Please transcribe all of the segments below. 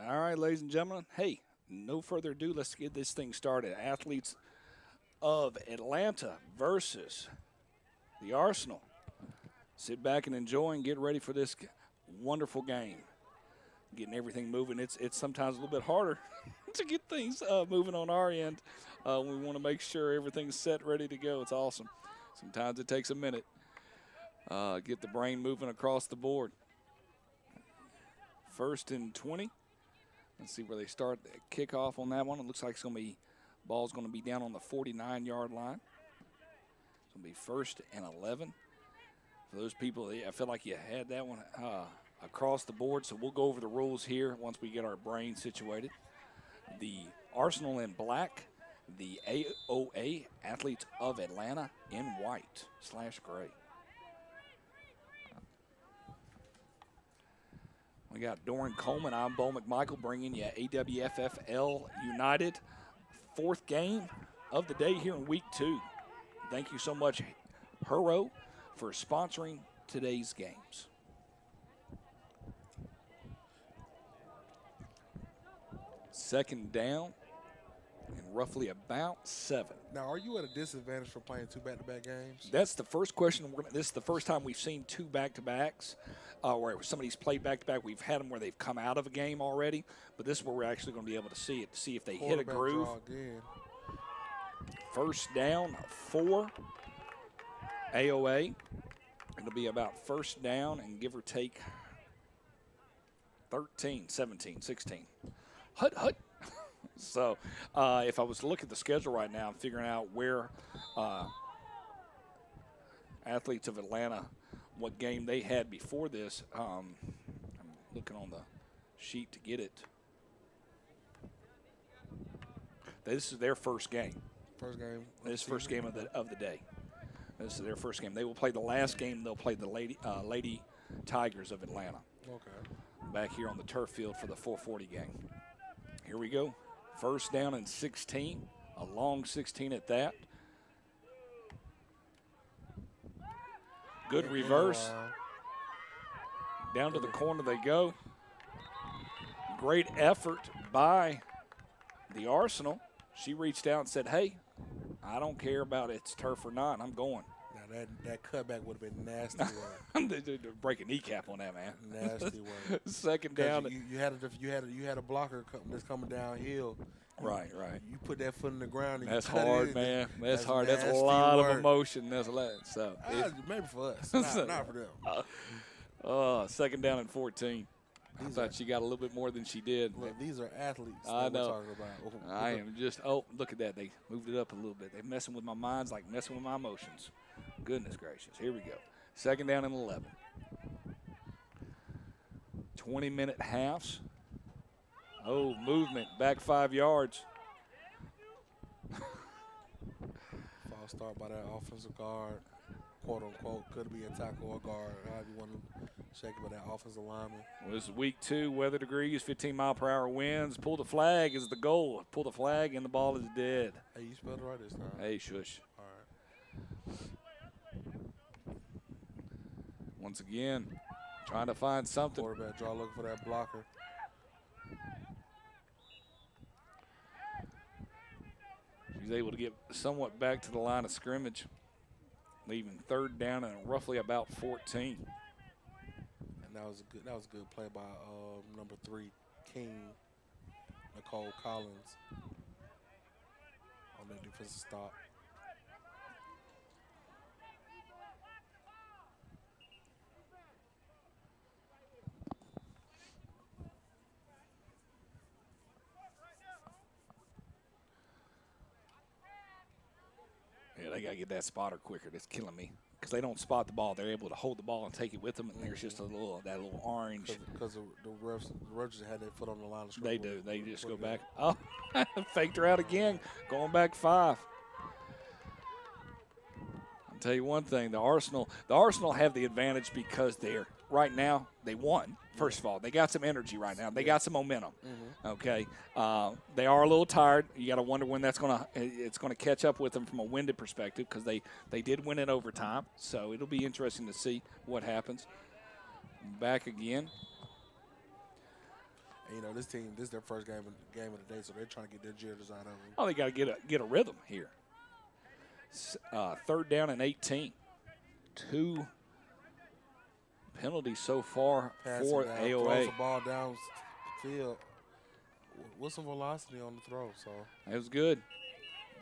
All right, ladies and gentlemen. Hey, no further ado. Let's get this thing started. Athletes of Atlanta versus the Arsenal. Sit back and enjoy and get ready for this wonderful game. Getting everything moving. It's sometimes a little bit harder to get things moving on our end. We want to make sure everything's set, ready to go. It's awesome. Sometimes it takes a minute. Get the brain moving across the board. First and 20. Let's see where they start the kickoff on that one. It looks like ball's going to be down on the 49-yard line. It's going to be first and 11. For those people, I feel like you had that one across the board, so we'll go over the rules here once we get our brain situated. The Arsenal in black, the AOA, Athletes of Atlanta, in white/gray. We got Doran Coleman. I'm Bo McMichael bringing you AWFFL United. Fourth game of the day here in week 2. Thank you so much, Hurro, for sponsoring today's games. Second down and roughly about 7. Now, are you at a disadvantage for playing 2 back-to-back games? That's the first question. This is the first time we've seen 2 back-to-backs where somebody's played back-to-back. We've had them where they've come out of a game already, but this is where we're actually going to be able to see it, to see if they hit a groove. First down, 4, AOA. It'll be about first down and give or take 13, 17, 16. Hut. So if I was to look at the schedule right now, I'm figuring out where Athletes of Atlanta, what game they had before this. I'm looking on the sheet to get it. This is their first game. This is first game of the day. This is their first game. They will play the last game. They'll play the Lady Tigers of Atlanta. Okay. Back here on the turf field for the 440 game. Here we go. First down and 16. A long 16 at that. Good reverse. Down to the corner they go. Great effort by the Arsenal. She reached out and said, hey, I don't care about it's turf or not. I'm going. Now, that cutback would have been nasty work. They break a kneecap on that, man. Nasty work. Second down. You had a blocker that's coming downhill. Right. You put that foot in the ground. And That's you cut hard, it man. That's hard. nasty That's a lot work. of emotion. That's a lot. So maybe for us, not for them. Second down and 14. I thought she got a little bit more than she did. Look, these are athletes I that we're know. talking about. I am just, look at that. They moved it up a little bit. They're messing with my minds like messing with my emotions. Goodness gracious. Here we go. Second down and 11. 20-minute halves. Oh, movement. Back 5 yards. False start by that offensive guard, quote unquote. Could be a tackle or guard, however you want to shake it, by that offensive lineman. Well, this is week 2, weather degrees, 15-mile-per-hour winds. Pull the flag is the goal. Pull the flag and the ball is dead. Hey, you spelled it right this time. Hey, shush. All right. Once again, trying to find something. Quarterback draw, looking for that blocker. She's able to get somewhat back to the line of scrimmage, leaving third down and roughly about 14. And that was a good play by number 3, King, Nicole Collins, on that defensive stop. Yeah, they got to get that spotter quicker. That's killing me because they don't spot the ball. They're able to hold the ball and take it with them, and there's just that little orange. Because the refs just had their foot on the line of They scrimmage. do. They just go back. Oh, faked her out again, going back 5. I'll tell you one thing: the Arsenal have the advantage because right now they won. First of all, they got some energy right now. They got some momentum. Okay, they are a little tired. You got to wonder when it's gonna catch up with them from a winded perspective because they did win in overtime. So it'll be interesting to see what happens. Back again. And, this team, this is their first game of the day, so they're trying to get their jitters out of them. Oh, they got to get a rhythm here. Third down and 18. 2 penalties so far Passing for down, AOA. throws the ball downfield with some velocity on the throw. So That was good.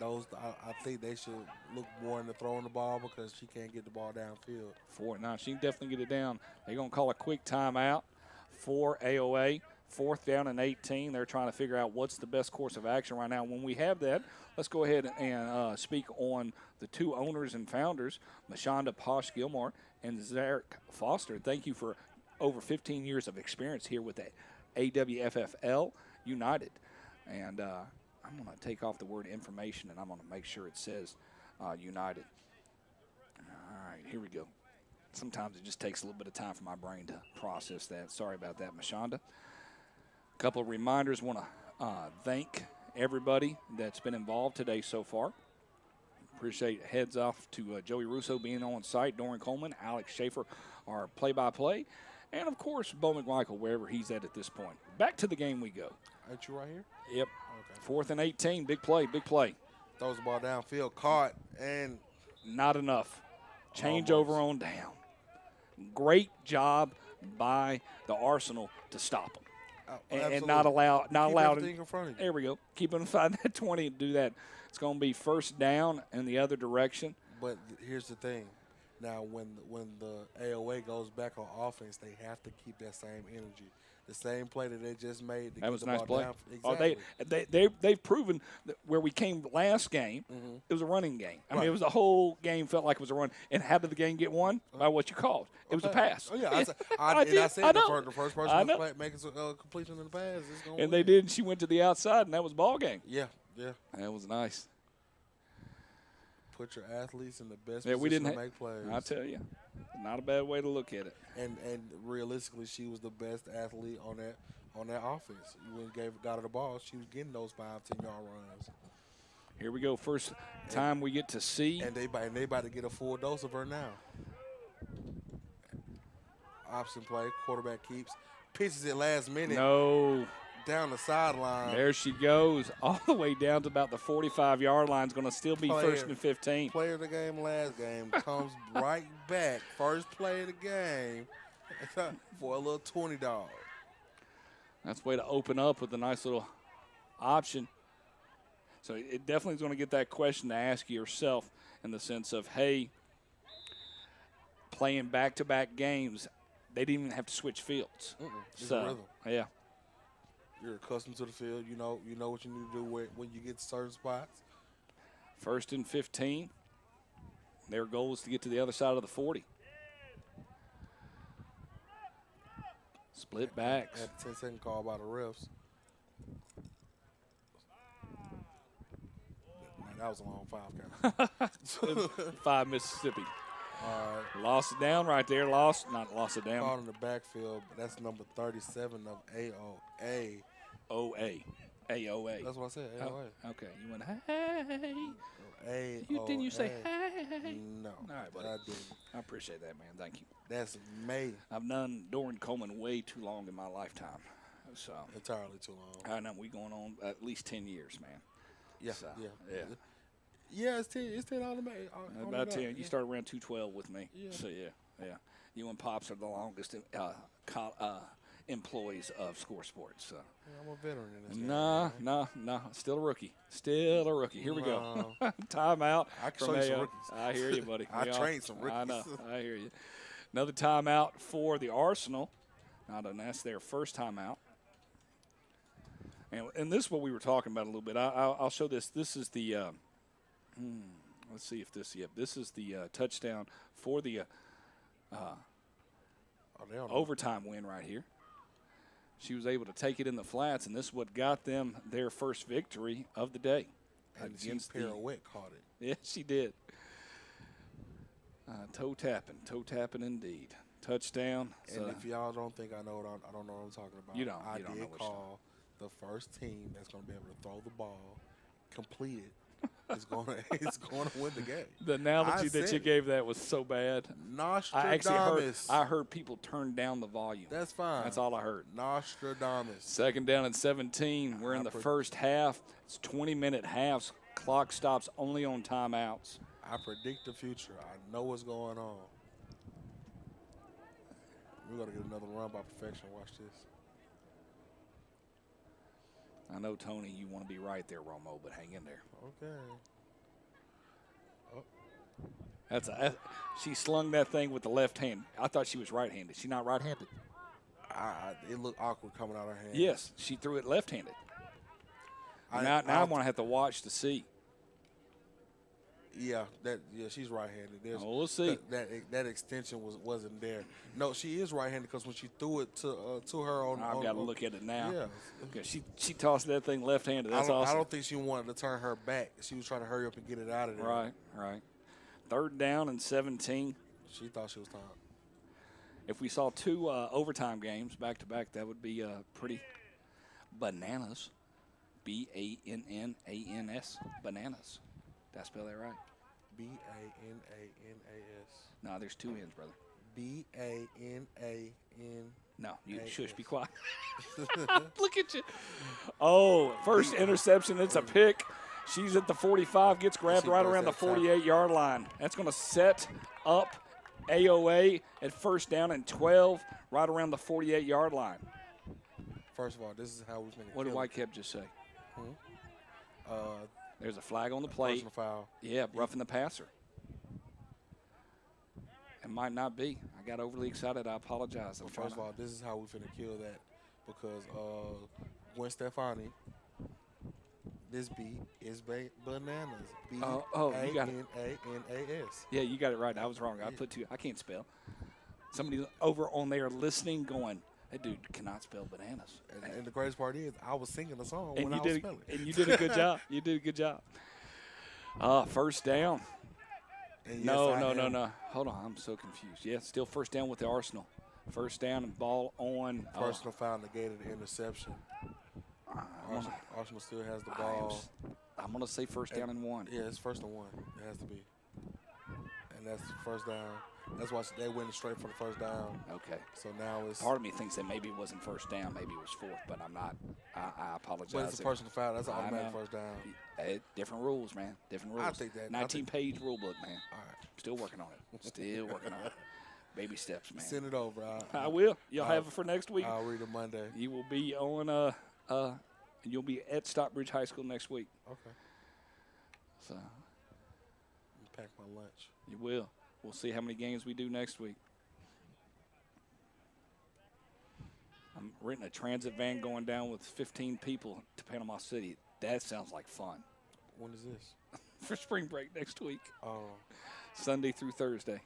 I think they should look more into throwing the ball because she can't get the ball downfield. Now, she can definitely get it down. They're going to call a quick timeout for AOA. 4th down and 18. They're trying to figure out what's the best course of action right now. When we have that, let's go ahead and speak on the 2 owners and founders, Mashonda Posh Gilmore and Zarek Foster. Thank you for over 15 years of experience here with the AWFFL United. And I'm going to take off the word information, and I'm going to make sure it says United. All right, here we go. Sometimes it just takes a little bit of time for my brain to process that. Sorry about that, Mashonda. A couple of reminders. Want to thank everybody that's been involved today so far. Appreciate heads off to Joey Russo being on site, Doran Coleman, Alex Schaefer, our play-by-play, and, of course, Bo McMichael, wherever he's at this point. Back to the game we go. Ain't you right here? Yep. Okay. 4th and 18. Big play, big play. Throws the ball downfield, caught, and Not enough. Changeover on down. Great job by the Arsenal to stop them. And not allow everything in front of you. There we go. Keep them inside that 20 and do that. It's going to be first down in the other direction. But here's the thing. Now, when the AOA goes back on offense, they have to keep that same energy. The same play that they just made. That was a nice play. Exactly. They've proven that where we came last game, it was a running game. I mean, it was the whole game felt like it was a run. And how did the game get won? By what you called. It was a pass. Oh, yeah. I said the first person to make a completion in the pass is going to win. And they did, and she went to the outside, and that was ball game. Yeah. That was nice. Put your athletes in the best position to make plays. I tell you, not a bad way to look at it. And realistically, she was the best athlete on that offense. You got her the ball, she was getting those 5-10-yard runs. Here we go. First time we get to see. And they about to get a full dose of her now. Option play, quarterback keeps, pitches it last minute. No. Down the sideline. There she goes, all the way down to about the 45-yard line. It's going to still be first and 15. Player of the game last game comes right back. First play of the game for a little $20. That's a way to open up with a nice little option. So it definitely is going to get that question to ask yourself in the sense of, hey, playing back-to-back games, they didn't even have to switch fields. It's a rhythm. Yeah. You're accustomed to the field. You know what you need to do when you get to certain spots. First and 15. Their goal is to get to the other side of the 40. Split backs. Had a 10-second call by the refs. Man, that was a long 5 count. 5 Mississippi. All right. Lost it down right there. Lost it down. Caught in the backfield, but that's number 37 of AOA. AOA. That's what I said, AOA. Oh, okay. You went, hey. Didn't you say, hey? No. All right, buddy. I didn't. I appreciate that, man. Thank you. That's May. I've known Doran Coleman way too long in my lifetime. So entirely too long. I know we going on at least 10 years, man. Yeah, so, yeah. Yeah, it's 10. It's 10 automatic. About 10. You started around 212 with me. Yeah. So, yeah. You and Pops are the longest employees of Score Sports. So. Yeah, I'm a veteran in this game. No. Still a rookie. Here we go. Timeout. I can show you some rookies. I hear you, buddy. I trained some rookies. I know. I hear you. Another timeout for the Arsenal. And that's their first timeout. And this is what we were talking about a little bit. I'll show this. This is the let's see if this. Yep, this is the touchdown for the overtime win right here. She was able to take it in the flats, and this is what got them their first victory of the day. And Pirouette caught it. Yeah, she did. Toe tapping indeed. Touchdown. And if y'all don't think I don't know what I'm talking about. You don't. I don't did know call the first team that's going to be able to throw the ball, complete it, is going to win the game. The analogy I that said you it. gave that was so bad. Nostradamus. I heard people turn down the volume. That's fine. That's all I heard. Nostradamus. Second down and 17. We're in the first half. It's 20-minute halves. Clock stops only on timeouts. I predict the future. I know what's going on. We're going to get another run by perfection. Watch this. I know, Tony, you want to be right there, Romo, but hang in there. Okay. She slung that thing with the left hand. I thought she was right-handed. She's not right-handed. It looked awkward coming out of her hand. Yes, she threw it left-handed. Now I'm going to have to watch to see. Yeah, she's right-handed. We'll see. That extension wasn't there. No, she is right-handed because when she threw it to her on, I've got to look at it now. Yeah, Okay, she tossed that thing left-handed. That's awesome. I don't think she wanted to turn her back. She was trying to hurry up and get it out of there. Right. Third down and 17. She thought she was time. If we saw two overtime games back to back, that would be pretty bananas. BANNANS. Bananas. Did I spell that right? BANANAS. No, there's two N's, brother. BANAN. No, you shush, be quiet. Look at you. Oh, first interception. It's a pick. She's at the 45, gets grabbed right around the 48-yard line. That's going to set up AOA at first down and 12, right around the 48-yard line. First of all, this is how we're going to What did Whitecap just say? Hmm? There's a flag on the plate. Personal foul. Yeah, roughing the passer. It might not be. I got overly excited. I apologize. Well, first of all, this is how we're finna kill that because Gwen Stefani, this beat is bananas. You got it. BANANAS. Yeah, you got it right. I was wrong. I can't spell. Somebody over on there listening going, that dude cannot spell bananas. And the greatest part is I was singing the song and when I was spelling. And you did a good job. You did a good job. First down. And No. Hold on, I'm so confused. Yeah, still first down with the Arsenal. First down and ball on. Personal foul negated the interception. Arsenal still has the ball. I'm going to say first down and 1. Yeah, it's first and 1. It has to be. And that's first down. That's why they went straight for the first down. Okay. So now it's. Part of me thinks that maybe it wasn't first down, maybe it was fourth, but I'm not. I apologize. But it's a personal foul. That's an automatic first down. Different rules, man. Different rules. I think that. 19-page rule book, man. All right. Still working on it. Still working on it. Baby steps, man. Send it over. I will. You'll have it for next week. I'll read it Monday. You will be on. You'll be at Stockbridge High School next week. Okay. So. Pack my lunch. You will. We'll see how many games we do next week. I'm renting a transit van going down with 15 people to Panama City. That sounds like fun. When is this? For spring break next week. Oh. Sunday through Thursday.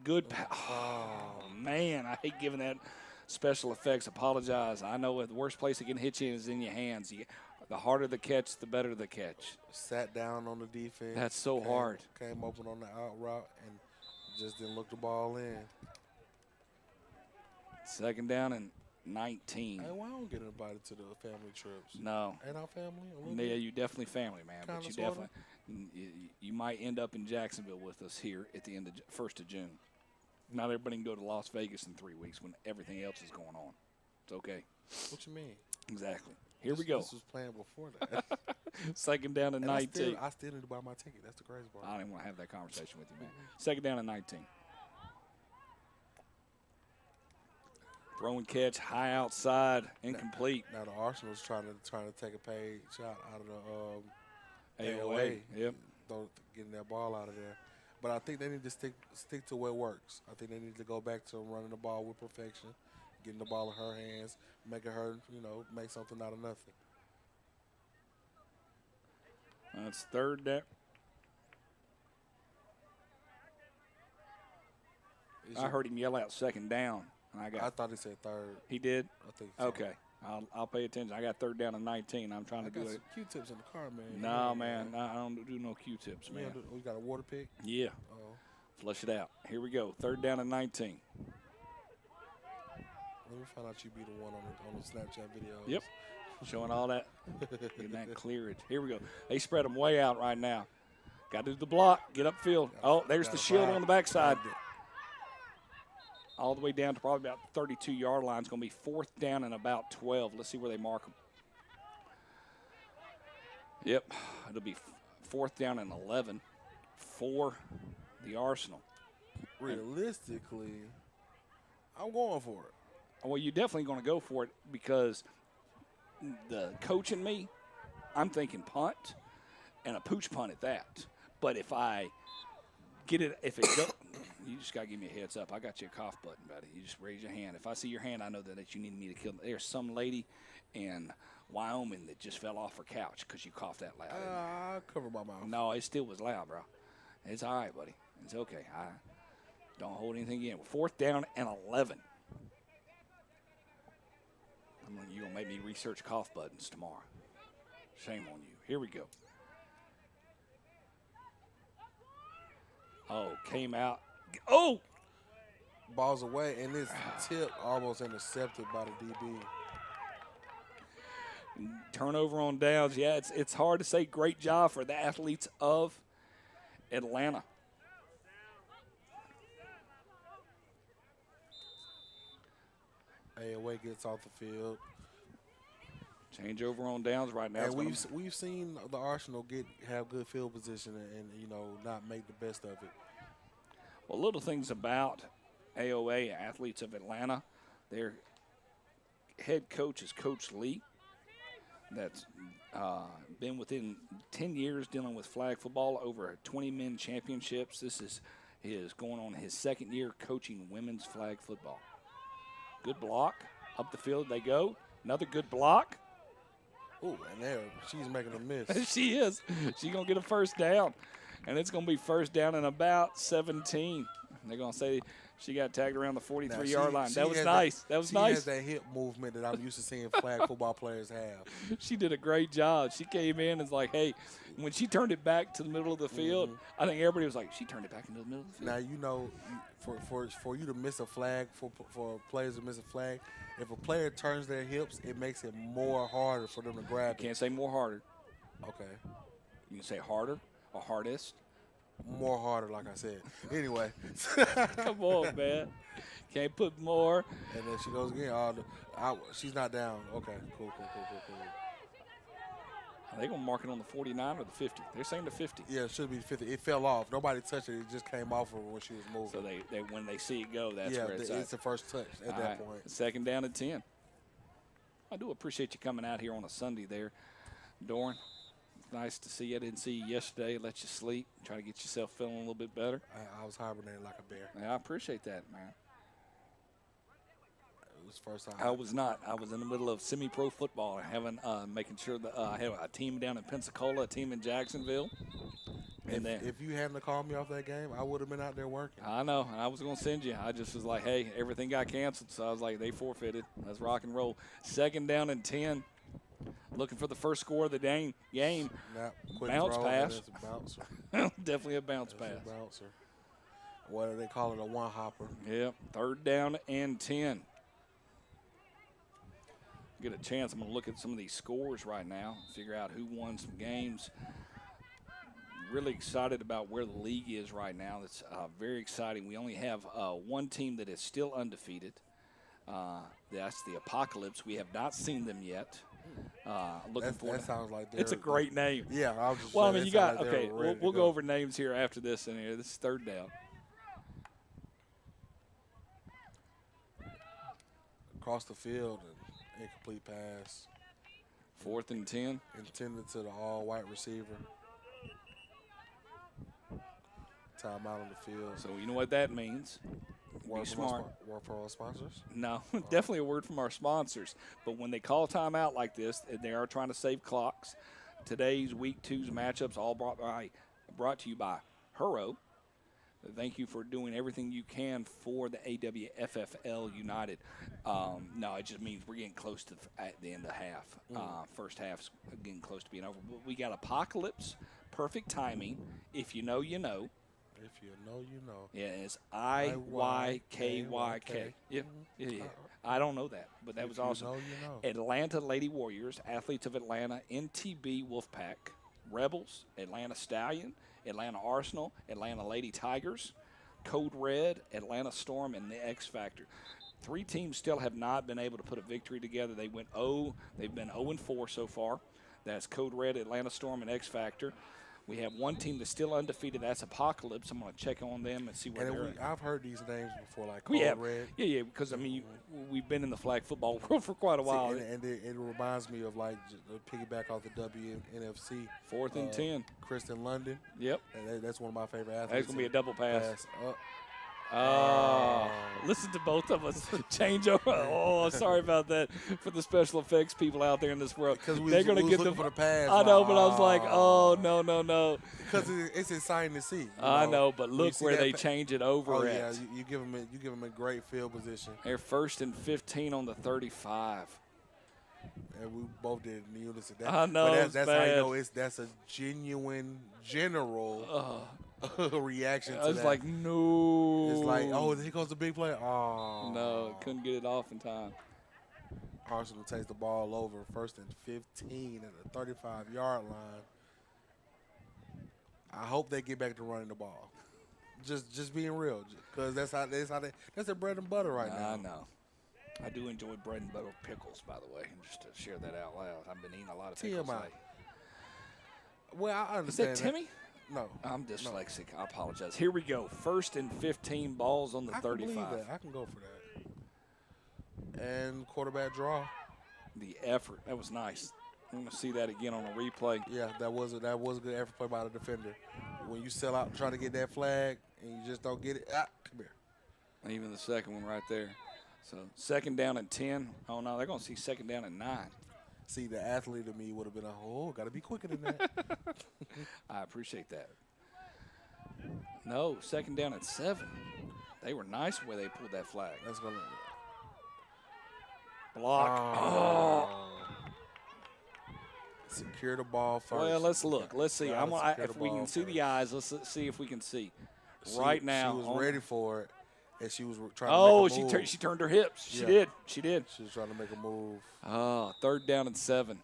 Good. Oh, man. I hate giving that special effects. Apologize. I know the worst place it can hit you is in your hands. The harder the catch, the better the catch. Sat down on the defense. That's so hard. Came open on the out route and just didn't look the ball in. Second down and 19. Hey, why don't get invited to the family trips? No. Ain't our family? Yeah, you definitely family, man. Kinda, but you sorta. definitely you might end up in Jacksonville with us here at the end of 1st of June. Not everybody can go to Las Vegas in 3 weeks when everything else is going on. It's okay. What you mean? Exactly. Here we go. This was planned before that. Second down and 19. I still need to buy my ticket. That's the crazy part. I don't even want to have that conversation with you, man. Second down and 19. Throwing catch, high outside, incomplete. Now the Arsenal's trying to take a page out of the AOA. Yep. Getting that ball out of there. But I think they need to stick to what works. I think they need to go back to running the ball with perfection, getting the ball in her hands, making her, make something out of nothing. That's third down. I heard him yell out second down. I thought he said third. He did? I think so. Okay. I'll pay attention. I got third down and 19. I'm trying to do it. Some Q-tips in the car, man. No, man. I don't do no Q-tips, man. We got a water pick? Yeah. Oh. Flush it out. Here we go. Third down and 19. Let me find out you be the one on the Snapchat videos. Yep. Showing all that, getting that clearage. Here we go. They spread them way out right now. Got to do the block, get upfield. Oh, there's the shield on the backside. All the way down to probably about 32-yard line. It's going to be 4th down and about 12. Let's see where they mark them. Yep, it'll be 4th down and 11 for the Arsenal. Realistically, I'm going for it. Well, you're definitely going to go for it because the coach in me, I'm thinking punt and a pooch punt at that. But if I get it, if it go, you just got to give me a heads up. I got you a cough button, buddy. You just raise your hand. If I see your hand, I know that you need me to kill. There's some lady in Wyoming that just fell off her couch because you coughed that loud. I cover my mouth. No, it still was loud, bro. It's all right, buddy. It's okay. I don't hold anything in. 4th down and 11. You're going to make me research cough buttons tomorrow. Shame on you. Here we go. Oh, came out. Oh! Ball's away, and this tip almost intercepted by the DB. Turnover on downs. Yeah, it's hard to say great job for the athletes of Atlanta. AOA gets off the field. Change over on downs right now. And we've seen the Arsenal have good field position and not make the best of it. Well, little things about AOA, Athletes of Atlanta. Their head coach is Coach Lee. That's been within 10 years dealing with flag football, over 20 men championships. This is going on his 2nd year coaching women's flag football. Good block. Up the field they go. Another good block. Oh, and there, she's making a miss. She is. She's going to get a 1st down. And it's going to be 1st down and about 17. They're going to say she got tagged around the 43-yard line. That was nice. That was nice. She has that hip movement that I'm used to seeing flag football players have. She did a great job. She came in and was like, hey, when she turned it back to the middle of the field, I think everybody was like, she turned it back into the middle of the field. Now, for you to miss a flag, for players to miss a flag, if a player turns their hips, it makes it more harder for them to grab it. Can't say more harder. Okay. You can say harder or hardest. More harder, like I said. Anyway. Come on, man. Can't put more. And then she goes again. She's not down. Okay, cool. Are they going to mark it on the 49 or the 50? They're saying the 50. Yeah, it should be 50. It fell off. Nobody touched it. It just came off her when she was moving. So they when they see it go, that's where it's at. It's the first touch at that point. 2nd down and 10. I do appreciate you coming out here on a Sunday there, Doran. It's nice to see you. I didn't see you yesterday. Let you sleep. Try to get yourself feeling a little bit better. I was hibernating like a bear. Yeah, I appreciate that, man. It was first time. I was not. I was in the middle of semi-pro football, making sure that I had a team down in Pensacola, a team in Jacksonville. And if you hadn't called me off that game, I would have been out there working. I know. I was going to send you. I just was like, hey, everything got canceled. So I was like, they forfeited. Let's rock and roll. 2nd down and 10. Looking for the first score of the game. Bounce pass. Definitely a bounce pass. A bouncer. What do they call it? A one-hopper. Yep. 3rd down and 10. Get a chance. I'm going to look at some of these scores right now, figure out who won some games. Really excited about where the league is right now. It's very exciting. We only have one team that is still undefeated. That's the Apocalypse. We have not seen them yet. That sounds like it's a great name. Yeah, I was just. Well, I mean, you got okay. We'll go over names here after this. And here, this is 3rd down. Across the field, and incomplete pass. 4th and 10. Intended to the all-white receiver. Timeout on the field. So you know what that means. Be smart. Word from our sponsors? No, definitely a word from our sponsors. But when they call timeout like this, they are trying to save clocks. Today's Week 2's matchups all brought to you by Hurro. Thank you for doing everything you can for the AWFFL United. No, it just means we're getting close to at the end of half. First half's getting close to being over. But we got Apocalypse, perfect timing. If you know, you know. If you know, you know. Yeah, it's Iykyk. Yep. Yeah. I don't know that, but that was awesome. If you know, you know. Atlanta Lady Warriors, Athletes of Atlanta, NTB Wolfpack, Rebels, Atlanta Stallion, Atlanta Arsenal, Atlanta Lady Tigers, Code Red, Atlanta Storm, and the X Factor. 3 teams still have not been able to put a victory together. They've been 0-4 so far. That's Code Red, Atlanta Storm, and X Factor. We have one team that's still undefeated. That's Apocalypse. I'm going to check on them and see where they're at. I've heard these names before, like We Code have. Red. Yeah, because, I mean, we've been in the flag football world for quite a while. And it reminds me of, like, piggyback off the WNFC. 4th and 10. Kristen London. Yep. And that's one of my favorite athletes. That's going to be a double pass. Up. Oh, listen to both of us change over. Oh, sorry about that for the special effects people out there in this world. Because they're going to get for the pass. I know, but I was like, oh, no. Because it's exciting to see. I know, but look where they change it over at. Yeah, you give them a great field position. They're 1st and 15 on the 35. And we both did in unison. I know, but that's how you know that's a genuine, general reaction to that. It's like, no. It's like, oh, here goes the big play. Oh. No, couldn't get it off in time. Arsenal takes the ball over 1st and 15 at the 35-yard line. I hope they get back to running the ball. Just being real, because that's their bread and butter right now. I know. I do enjoy bread and butter pickles, by the way, just to share that out loud. I've been eating a lot of pickles TMI. lately. Well, I understand. Is that Timmy? No. I'm dyslexic. No. I apologize. Here we go. 1st and 15 balls on the 35. I can believe that. I can go for that. And quarterback draw. The effort. That was nice. I'm going to see that again on a replay. Yeah, that was a good effort play by the defender. When you sell out and try to get that flag and you just don't get it, come here. Even the second one right there. So 2nd down and 10. Oh, no, they're going to see 2nd down and 9. See, the athlete of me would have been got to be quicker than that. I appreciate that. No, 2nd down and 7. They were nice where they pulled that flag. That's going to block. Oh. Secure the ball first. Well, let's look. Let's see. If we can see the eyes, let's see if we can see. Right now. She was ready for it, and she was trying to make a move. She turned her hips. She did. She was trying to make a move. Oh, 3rd down and 7.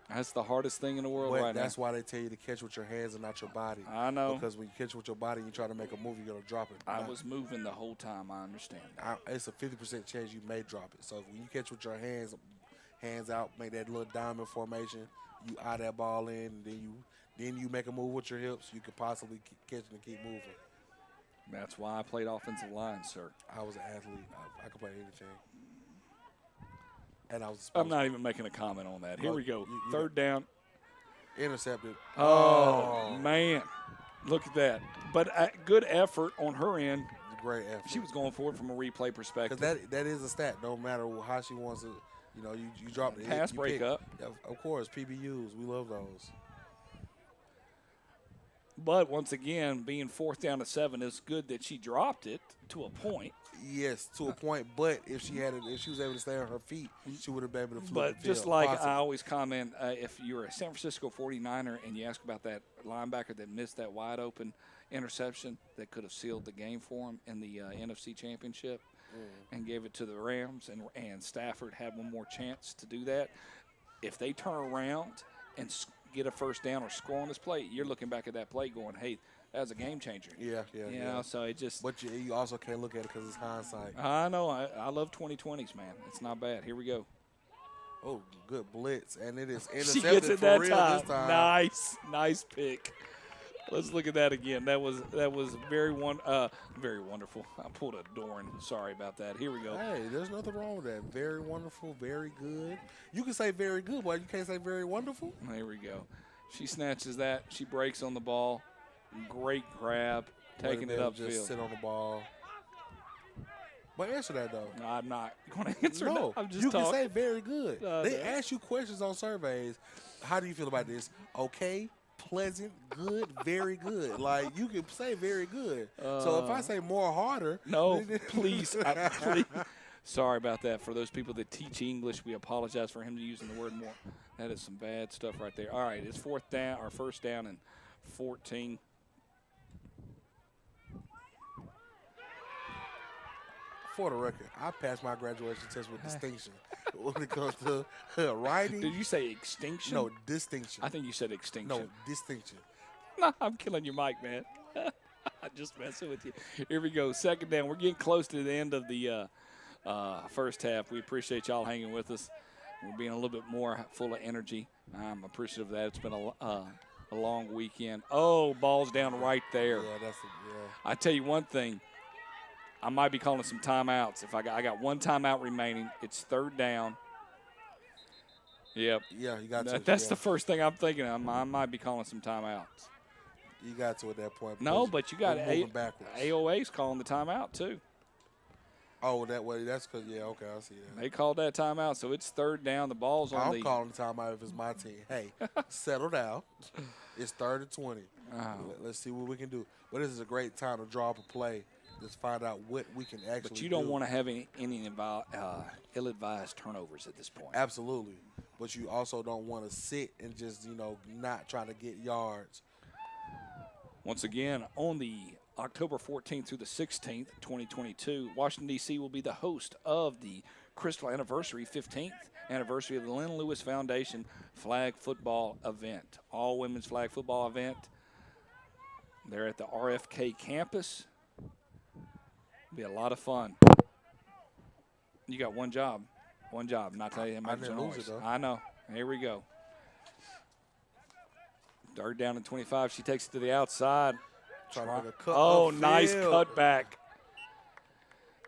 That's the hardest thing in the world right now. That's why they tell you to catch with your hands and not your body. I know. Because when you catch with your body and you try to make a move, you're going to drop it. I was moving the whole time. I understand. It's a 50% chance you may drop it. So when you catch with your hands out, make that little diamond formation, you eye that ball in, and then you make a move with your hips, you could possibly catch it and keep moving. That's why I played offensive line, sir. I was an athlete. I could play anything. And I'm not even making a comment on that. Here we go. 3rd down. Intercepted. Oh, man. Look at that. But good effort on her end. Great effort. She was going for it from a replay perspective. Because that is a stat. No matter how she wants it, you drop it. Pass breakup. Of course, PBUs. We love those. But once again, being 4th down to 7, it's good that she dropped it to a point. Yes, to a point. But if she was able to stay on her feet, she would have been able to flip But the field. just like I always comment, if you're a San Francisco 49er and you ask about that linebacker that missed that wide open interception that could have sealed the game for him in the NFC Championship and gave it to the Rams, and Stafford had one more chance to do that. If they turn around and get a 1st down or score on this play, you're looking back at that play going, hey, that was a game changer. Yeah. You know, so it just. But you also can't look at it because it's hindsight. I know. I love 2020s, man. It's not bad. Here we go. Oh, good blitz. And it is She intercepted gets it for that real time. this time. Nice pick. Let's look at that again. That was very wonderful. I pulled a Doran. Sorry about that. Here we go. Hey, there's nothing wrong with that. Very wonderful, very good. You can say very good, but you can't say very wonderful. There we go. She snatches that. She breaks on the ball. Great grab. Taking it upfield. Just sit on the ball. But answer that, though. No, I'm not going to answer No, that. I'm just you talking. can say very good. They no. ask you questions on surveys. How do you feel about this? Okay, pleasant, good, very good. Like, you can say very good. So if I say more harder. No, please. Please. Sorry about that. For those people that teach English, we apologize for him using the word more. That is some bad stuff right there. All right, it's 1st down and 14. For the record, I passed my graduation test with distinction. When it comes to writing, Did you say extinction? no, distinction. I think you said extinction. No, distinction. No, I'm killing your mic, man. I'm just messing with you. Here we go. Second down. We're getting close to the end of the first half. We appreciate y'all hanging with us. We're being a little bit more full of energy. I'm appreciative of that. It's been a long weekend. Oh, ball's down right there. Yeah, yeah. I tell you one thing. I might be calling some timeouts. If I got one timeout remaining, it's third down. Yep. Yeah, you got to. That's the first thing I'm thinking. I might be calling some timeouts. You got to at that point. No, but you got moving backwards. AOA's calling the timeout too. Oh, that way. That's because, yeah, okay, I see that. They called that timeout, so it's third down. The ball's on I'm calling the timeout if it's my team. Hey, settle down. It's 3rd and 20. Let's see what we can do. But this is a great time to draw up a play. Just find out what we can actually do. But you don't want to have any ill-advised turnovers at this point. Absolutely. But you also don't want to sit and just, not trying to get yards. Once again, on the October 14th through the 16th, 2022, Washington, D.C. will be the host of the Crystal Anniversary, 15th anniversary of the Lynn Lewis Foundation Flag Football Event. All women's flag football event. They're at the RFK campus. Be a lot of fun. You got one job, not tell you how much lose it, though. I know. Here we go. Third down and 25. She takes it to the outside. Trying to make a cut. Oh, nice cutback.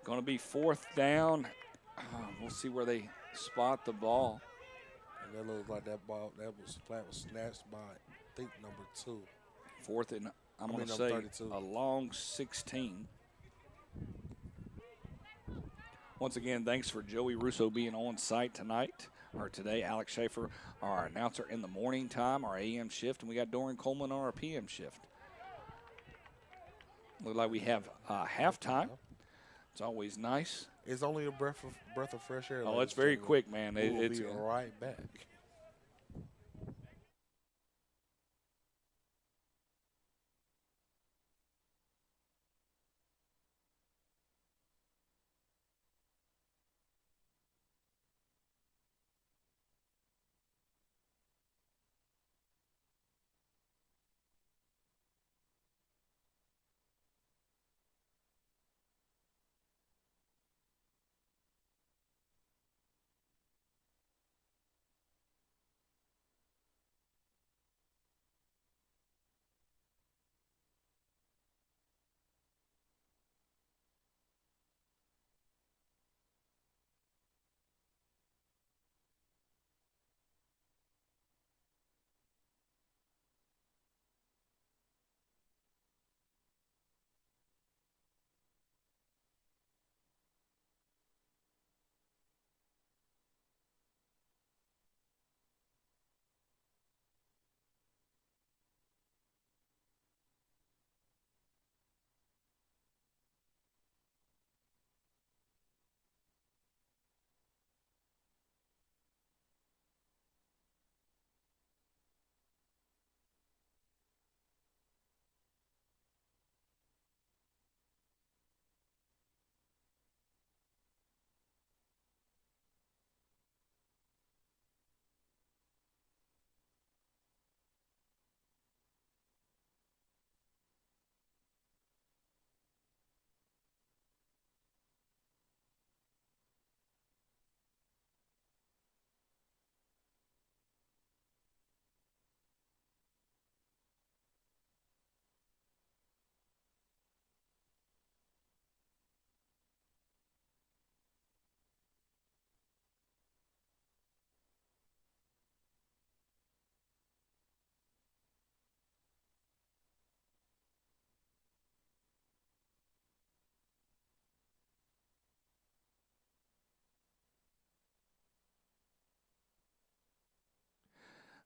Going to be 4th down. We'll see where they spot the ball. And that looks like that ball that was snatched by, I think, number 2. 4th and I'm going to say 32. a long 16. Once again, thanks for Joey Russo being on site tonight, or today. Alex Schaefer, our announcer in the morning time, our AM shift, and we got Dorian Coleman on our PM shift. Look like we have halftime. It's always nice. It's only a breath of fresh air. Oh, it's very quick, man. We'll be right back.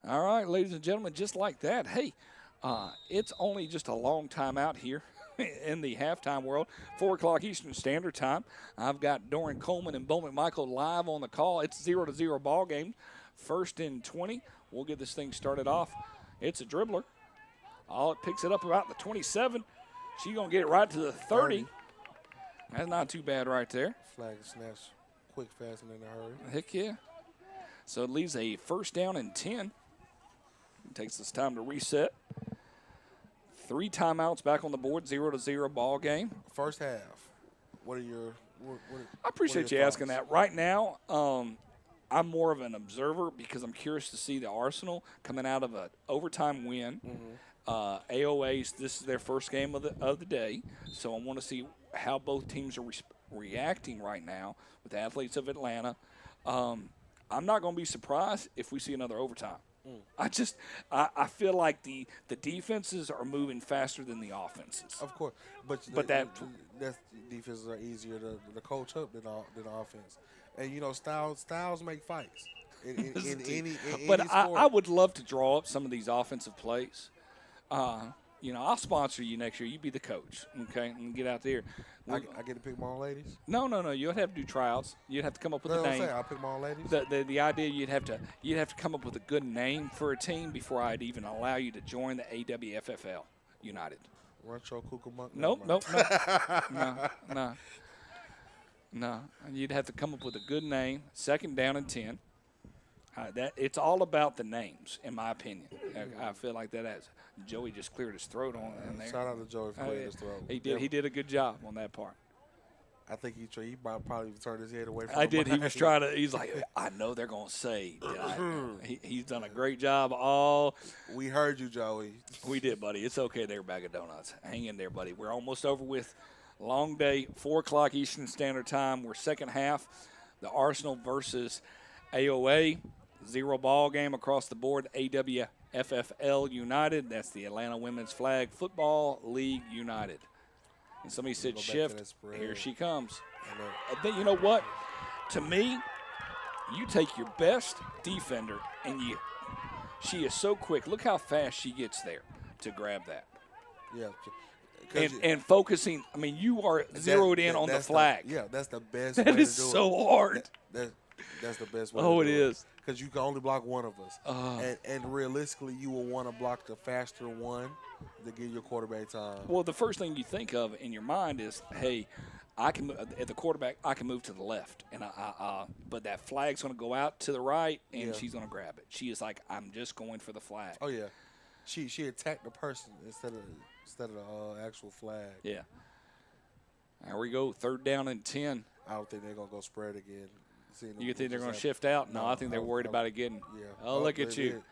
All right, ladies and gentlemen, just like that. Hey, it's only just a long time out here in the halftime world, 4 o'clock Eastern Standard Time. I've got Dorian Coleman and Bo McMichael live on the call. It's 0-0 ball game. 1st and 20. We'll get this thing started off. It's a dribbler. It picks it up about the 27. She's going to get it right to the 30. That's not too bad right there. Flag is snatched quick, fast, and in a hurry. Heck yeah. So it leaves a first down and 10. It takes us time to reset. 3 timeouts back on the board, 0-0 ball game. First half. What are your I appreciate you asking that. Right now, I'm more of an observer because I'm curious to see the Arsenal coming out of an overtime win. AOA's, this is their first game of the day, so I want to see how both teams are reacting right now with the Athletes of Atlanta. I'm not going to be surprised if we see another overtime. I feel like the defenses are moving faster than the offenses. Of course, but that defenses are easier to coach up than the offense, and you know styles make fights in any but sport. I would love to draw up some of these offensive plays. You know, I'll sponsor you next year. You be the coach, okay, and get out there. I get to pick my own ladies. No. You'd have to do tryouts. You'd have to come up with a name. I'll pick my own ladies. The idea you'd have to come up with a good name for a team before I'd even allow you to join the AWFFL United. Rancho Cucamonga. Nope. No. You'd have to come up with a good name. Second down and 10. That it's all about the names, in my opinion. I feel like that has Joey just cleared his throat on in there. Shout out to Joey for clearing his throat. He did. He did a good job on that part. I think he probably turned his head away from I did. He was trying to. He's like, I know they're gonna say. He's done a great job. We heard you, Joey. We did, buddy. It's okay there, bag of donuts. Hang in there, buddy. We're almost over with. Long day, 4 o'clock Eastern Standard Time. We're second half. The Arsenal versus AOA. 0 ball game across the board. AWFFL United. That's the Atlanta Women's Flag Football League United. And somebody said shift. Here she comes. And then you know what? To me, you take your best defender and she is so quick. Look how fast she gets there to grab that. Yeah. And focusing. I mean, you are zeroed in on the flag. That's the best. That is so hard. That's the best way. Oh, it is. Because you can only block one of us, and realistically, you will want to block the faster one to give your quarterback time. Well, the first thing you think of in your mind is, hey, I can at the quarterback. I can move to the left, and but that flag's going to go out to the right, and she's going to grab it. She is like, I'm just going for the flag. Oh yeah, she attacked the person instead of the actual flag. Yeah. There we go. 3rd down and 10. I don't think they're going to go spread again. You think they're going to shift out? No, I think they're worried about it getting. Yeah. Oh, look at you.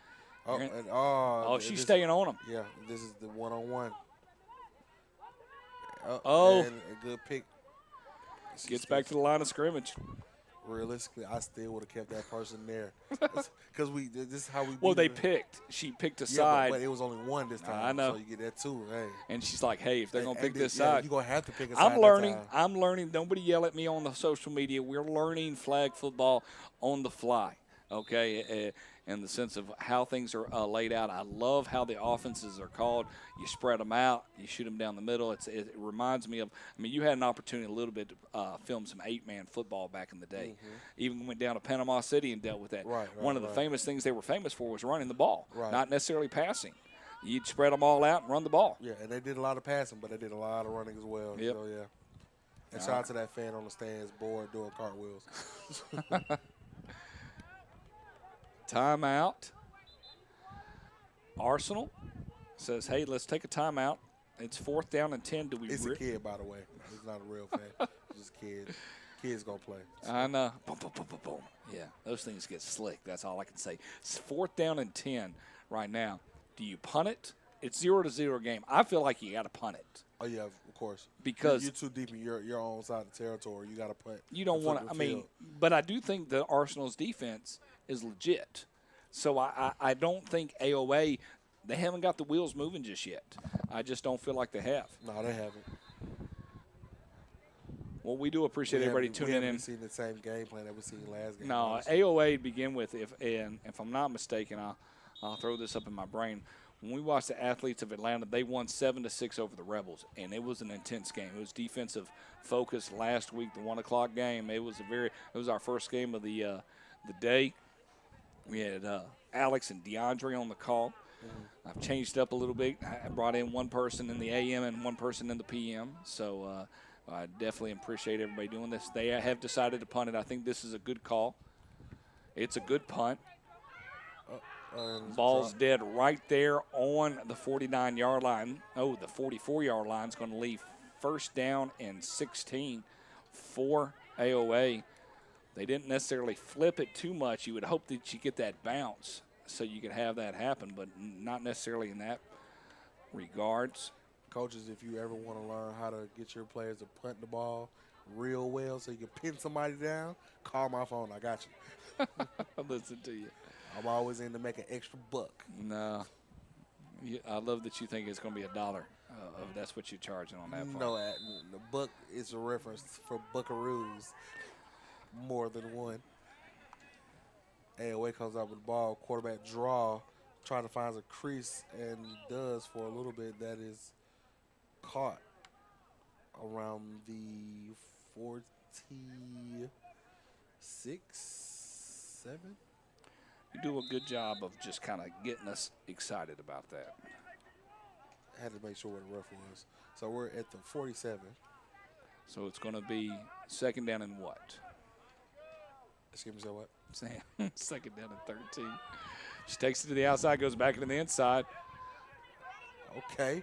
She's staying on them. Yeah, this is the one-on-one. And a good pick. Gets back to the line of scrimmage. Realistically, I still would have kept that person there because this is how we. Well, they picked. She picked a side. But it was only one this time. I know. So you get that too. Hey. And she's like, "Hey, if they're gonna pick this side, you're gonna have to pick a side." I'm learning. Nobody yell at me on the social media. We're learning flag football on the fly. Okay, in the sense of how things are laid out. I love how the offenses are called. You spread them out. You shoot them down the middle. It reminds me of. I mean, you had an opportunity a little bit to film some 8-man football back in the day. Even went down to Panama City and dealt with that. One of the famous things they were famous for was running the ball, not necessarily passing. You'd spread them all out and run the ball. Yeah, and they did a lot of passing, but they did a lot of running as well. Yep. So, yeah. And shout out to that fan on the stands, bored doing cartwheels. Timeout. Arsenal says, hey, let's take a timeout. It's 4th down and 10. It's a kid, by the way. It's not a real fan. It's just a kid. Kid's going to play. I know. Boom, boom, boom, boom, boom. Yeah, those things get slick. That's all I can say. It's 4th down and 10 right now. Do you punt it? It's 0-0 game. I feel like you got to punt it. Oh, yeah, of course. Because you're too deep in your own side of the territory. You got to punt. You don't want to. I mean, but I do think the Arsenal's defense is legit. So I don't think AOA, they haven't got the wheels moving just yet. I just don't feel like they have. No, they haven't. Well, we do appreciate everybody tuning in. We haven't seen the same game plan that we seen last game. No, honestly. AOA to begin with, if I'm not mistaken, I'll throw this up in my brain. When we watched the Athletes of Atlanta, they won 7-6 over the Rebels, and it was an intense game. It was defensive focus last week, the 1 o'clock game. It was our first game of the day. We had Alex and DeAndre on the call. I've changed it up a little bit. I brought in one person in the AM and one person in the PM. So I definitely appreciate everybody doing this. They have decided to punt it. I think this is a good call. It's a good punt. Ball's dead right there on the 49-yard line. Oh, the 44-yard line is going to leave first down and 16 for AOA. They didn't necessarily flip it too much. You would hope that you get that bounce so you could have that happen, but not necessarily in that regards. Coaches, if you ever want to learn how to get your players to punt the ball real well so you can pin somebody down, call my phone. I got you. I'll listen to you. I'm always in to make an extra buck. No. I love that you think it's going to be $1. That's what you're charging on that part. No, the buck is a reference for buckaroos, more than one. AOA comes out with the ball, quarterback draw, trying to find a crease, and does for a little bit. That is caught around the 46, 7. You do a good job of just kind of getting us excited about that. I had to make sure what the rough was. So we're at the 47. So it's going to be second down and what? Excuse me, so what? Second down and 13. She takes it to the outside, goes back into the inside. Okay.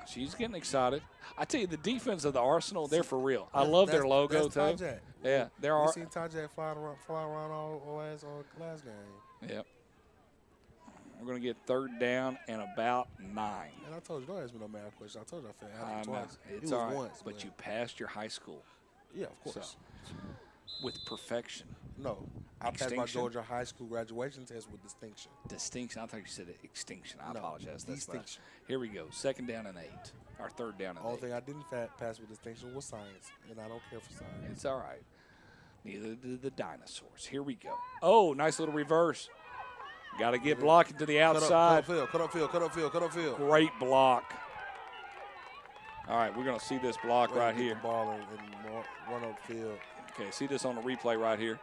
She's getting excited. I tell you, the defense of the Arsenal, they're for real. I love their logo, too. Tajak. Yeah, there We are. seen Tajak fly around all last game. Yep. We're going to get third down and about 9. And I told you, don't ask me no math question. I told you I failed I after know. twice. It's all right, but you passed your high school. Yeah, of course. So, with perfection. No, I passed my Extinction? Georgia high school graduation test with distinction. Distinction. I thought you said extinction. I No, apologize. That's not. distinction. Here we go. Second down and 8. Our third down and Only 8. thing I didn't pass with distinction was science, and I don't care for science. It's all right. Neither did the dinosaurs. Here we go. Oh, nice little reverse. Got to get blocking to the outside. Cut up field. Great block. All right, we're going to see this block right Get here. the ball and run up field. Okay, see this on the replay right here.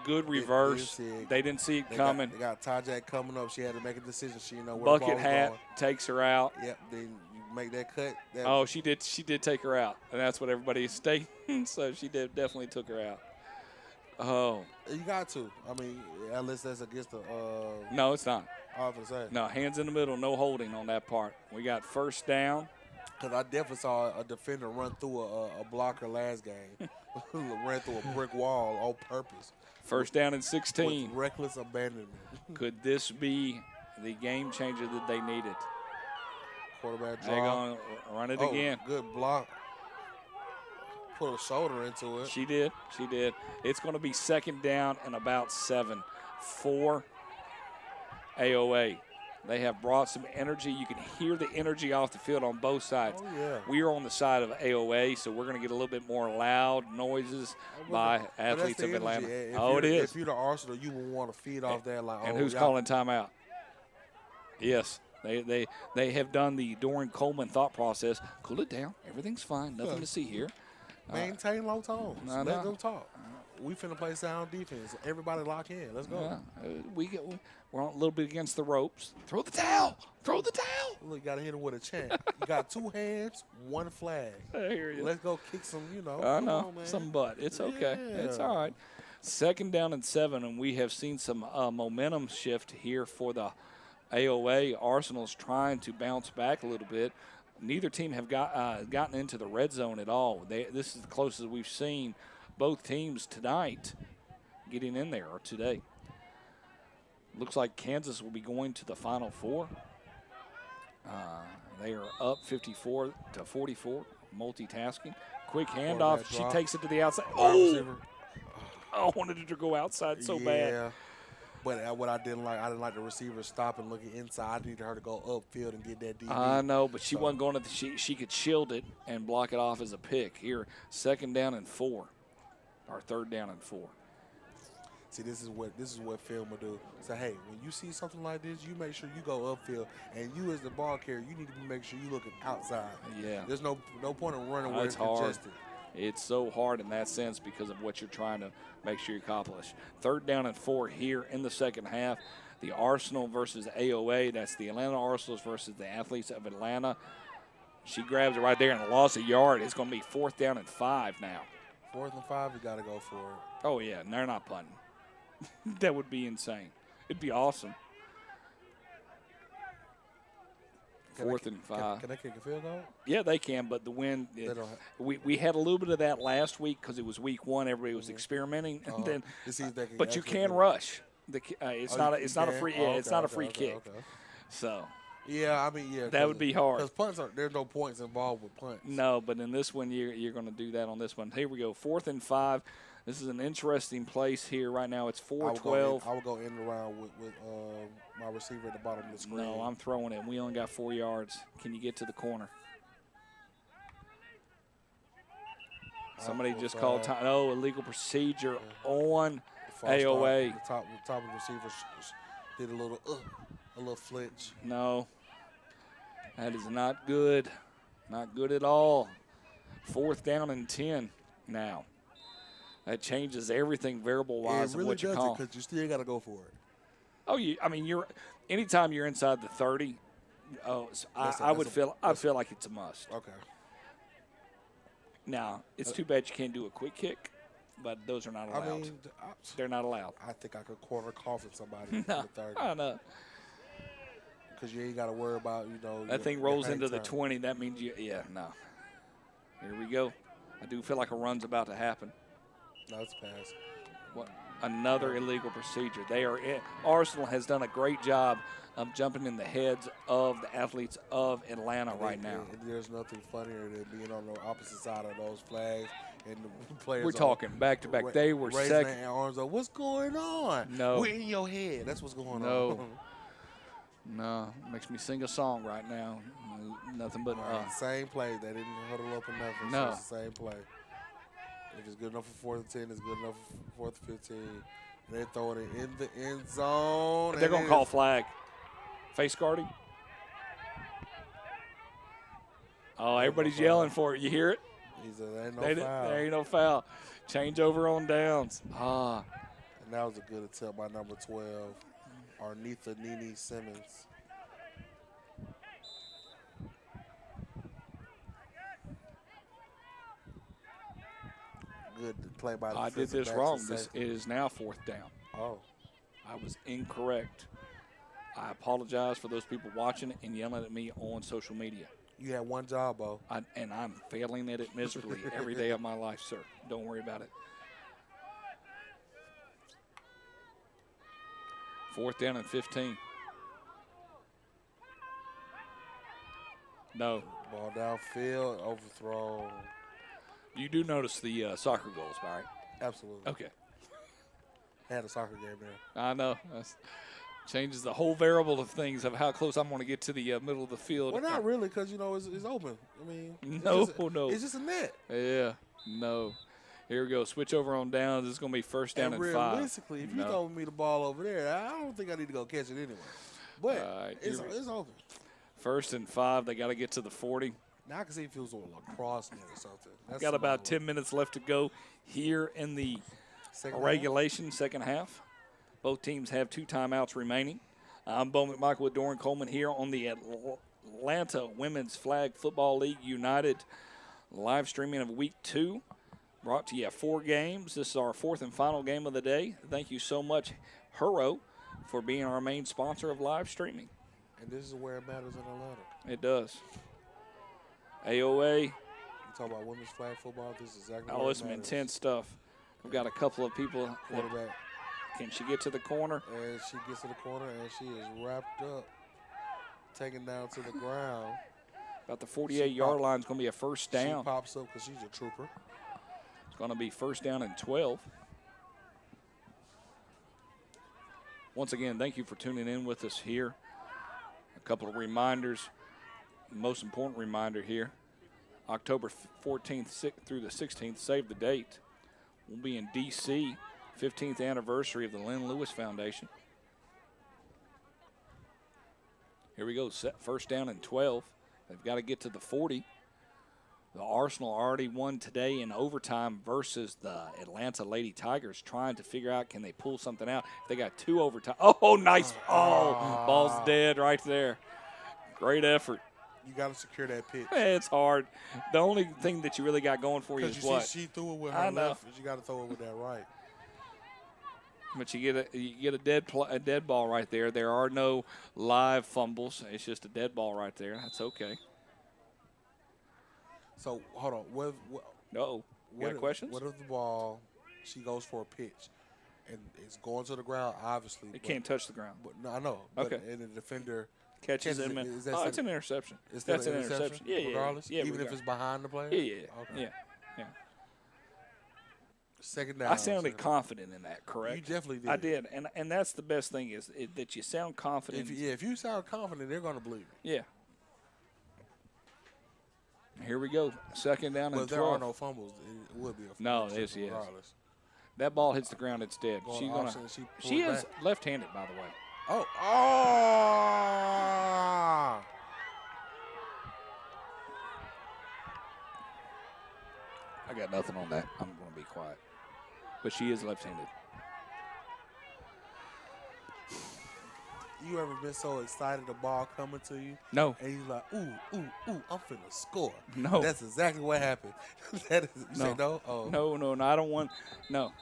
Good reverse. They didn't see it coming. They got Tajak coming up. She had to make a decision. She didn't know where Bucket the ball was hat going. takes her out. Yep, then you make that cut. Oh, she did take her out, and that's what everybody is stating. So she definitely took her out. Oh. You got to. I mean, unless that's against the No, it's not. offense. No, hands in the middle, no holding on that part. We got first down. Because I definitely saw a defender run through a blocker last game. Ran through a brick wall on purpose. First down and 16. With reckless abandonment. Could this be the game changer that they needed? Quarterback They're draw. going to run it again. Good block. Put a shoulder into it. She did. It's going to be second down and about 7 for AOA. They have brought some energy. You can hear the energy off the field on both sides. Oh, yeah. We are on the side of AOA, so we're going to get a little bit more loud noises by athletes of Atlanta. It is. If you're the Arsenal, you will want to feed off that. Like, And who's calling timeout? Yes. They have done the Doran Coleman thought process. Cool it down. Everything's fine. Nothing to see here. Maintain low tones. I Let know. them talk. We finna play sound defense. Everybody lock in. Let's go. We're on a little bit against the ropes. Throw the towel. Throw the towel. Look, you got to hit him with a chant. You got 2 hands, 1 flag. I hear you. Let's go kick some, I Come know. on, man. Some butt. It's okay. Yeah. It's all right. Second down and 7, and we have seen some momentum shift here for the AOA. Arsenal's trying to bounce back a little bit. Neither team have gotten into the red zone at all. This is the closest we've seen both teams tonight getting in there, or today. Looks like Kansas will be going to the Final Four. They are up 54-44, multitasking. Quick handoff. She takes it to the outside. Oh! I wanted it to go outside so bad. Yeah. But what I didn't like the receiver stop and looking inside. I needed her to go upfield and get that DB. I know, but she wasn't going to. She could shield it and block it off as a pick. Here, second down and 4, or third down and 4. See, this is what film will do. So hey, when you see something like this, you make sure you go upfield, and you as the ball carrier, you need to make sure you looking outside. Yeah. There's no point in running where it's hard. congested. It's so hard in that sense because of what you're trying to make sure you accomplish. Third down and 4 here in the second half. The Arsenal versus AOA. That's the Atlanta Arsenals versus the Athletes of Atlanta. She grabs it right there and lost a yard. It's going to be 4th down and 5 now. 4th and 5, you got to go for it. Oh, yeah, and they're not punting. That would be insane. It'd be awesome. 4th and 5. Can they kick a field goal? Yeah, they can, but the wind. We had a little bit of that last week because it was week 1. Everybody was experimenting, and then. But you can rush. It's not a free. Yeah, it's not a free kick. Okay. So. Yeah, I mean, yeah. That would be hard. Because punts there's no points involved with punts. No, but in this one, you're going to do that on this one. Here we go, 4th and 5. This is an interesting place here right now. It's 4-12. I would go in around with my receiver at the bottom of the screen. No, I'm throwing it. We only got 4 yards. Can you get to the corner? Somebody just called time. Oh, illegal procedure on AOA. The top of the receiver did a little flinch. No. That is not good. Not good at all. 4th down and 10 now. That changes everything variable-wise of what you call. Because you still got to go for it. Oh, anytime you're inside the 30, I feel like it's a must. Okay. Now, it's too bad you can't do a quick kick, but those are not allowed. They're not allowed. I think I could corner coffin somebody No, in the 30. I know. Because you ain't got to worry about, That thing rolls into the 20. That means no. Here we go. I do feel like a run's about to happen. No, it's pass. What? Another illegal procedure. Arsenal has done a great job of jumping in the heads of the athletes of Atlanta right now. There's nothing funnier than being on the opposite side of those flags and the players. We're talking back to back. They were second. Raising their arms up. What's going on? No. We're in your head. That's what's going on. No. No, makes me sing a song right now. Nothing but same play. They didn't huddle up or nothing. No. So it's the same play. If it's good enough for 4th and 10, it's good enough for 4th and 15. And they're throwing it in the end zone. They're going to call flag. Face guarding. Oh, everybody's yelling for it. You hear it? He said, there ain't no foul. There ain't no foul. Change over on downs. And that was a good attempt by number 12. Arnitha Nene Simmons. Good play by the I did this wrong. It is now 4th down. Oh. I was incorrect. I apologize for those people watching it and yelling at me on social media. You had one job, Bo. And I'm failing at it miserably every day of my life, sir. Don't worry about it. 4th down and 15. No. Ball downfield, overthrown. You do notice the soccer goals, right? Absolutely. Okay. They had a soccer game there. I know. That changes the whole variable of things of how close I'm going to get to the middle of the field. Well, not really, because, it's open. I mean, no. It's just a net. Yeah, no. Here we go. Switch over on downs. It's going to be 1st down and 5. Realistically, if you throw me the ball over there, I don't think I need to go catch it anyway. But it's open. 1st and 5. They got to get to the 40. Now I can see if it was a lacrosse net or something. That's got about 10 minutes left to go here in the second half. Both teams have 2 timeouts remaining. I'm Bo McMichael with Doran Coleman here on the Atlanta Women's Flag Football League United live streaming of Week 2. Brought to you 4 games. This is our 4th and final game of the day. Thank you so much, Huro, for being our main sponsor of live streaming. And this is where it matters in Atlanta. It does. AOA. You talk about women's flag football. This is exactly. Oh, it's some intense stuff. We've got a couple of people. Quarterback. Can she get to the corner? And she gets to the corner, and she is wrapped up, taken down to the ground. About the 48-yard line is going to be a 1st down. She pops up because she's a trooper. It's going to be 1st down and 12. Once again, thank you for tuning in with us here. A couple of reminders. Most important reminder here, October 14th through the 16th, save the date. We'll be in D.C., 15th anniversary of the Lynn Lewis Foundation. Here we go, 1st down and 12. They've got to get to the 40. The Arsenal already won today in overtime versus the Atlanta Lady Tigers, trying to figure out can they pull something out. They got 2 overtime. Oh, nice. Oh, ball's dead right there. Great effort. You got to secure that pitch. It's hard. The only thing that you really got going for you is Because what? she threw it with I her know. left, and she got to throw it with that right. But you get a dead ball right there. There are no live fumbles. It's just a dead ball right there. That's okay. So, hold on. No. You got questions? What if the ball, she goes for a pitch, and it's going to the ground, obviously. It can't touch the ground. But no, I know. But, Okay. and the defender Catches him. Is It's an interception. Is that That's an an interception. Yeah, regardless? yeah. Even if regardless. it's behind the player? Yeah. Okay. Yeah. Second down. I sounded confident in that, correct? You definitely did. I did, and that's the best thing is that you sound confident. If you sound confident, they're going to believe it. Yeah. Here we go. Second down But and if there are 12. no fumbles, it would be a No, fumble yes, yes. regardless. That ball hits the ground, it's dead. Going She's gonna. opposite, she She pulls is back. left-handed, by the way. Oh. I got nothing on that. I'm going to be quiet. But she is left-handed. You ever been so excited the ball coming to you? No. And you're like, ooh, I'm finna score. No. That's exactly what happened. That is, you No. say no? Oh. No, I don't want. No,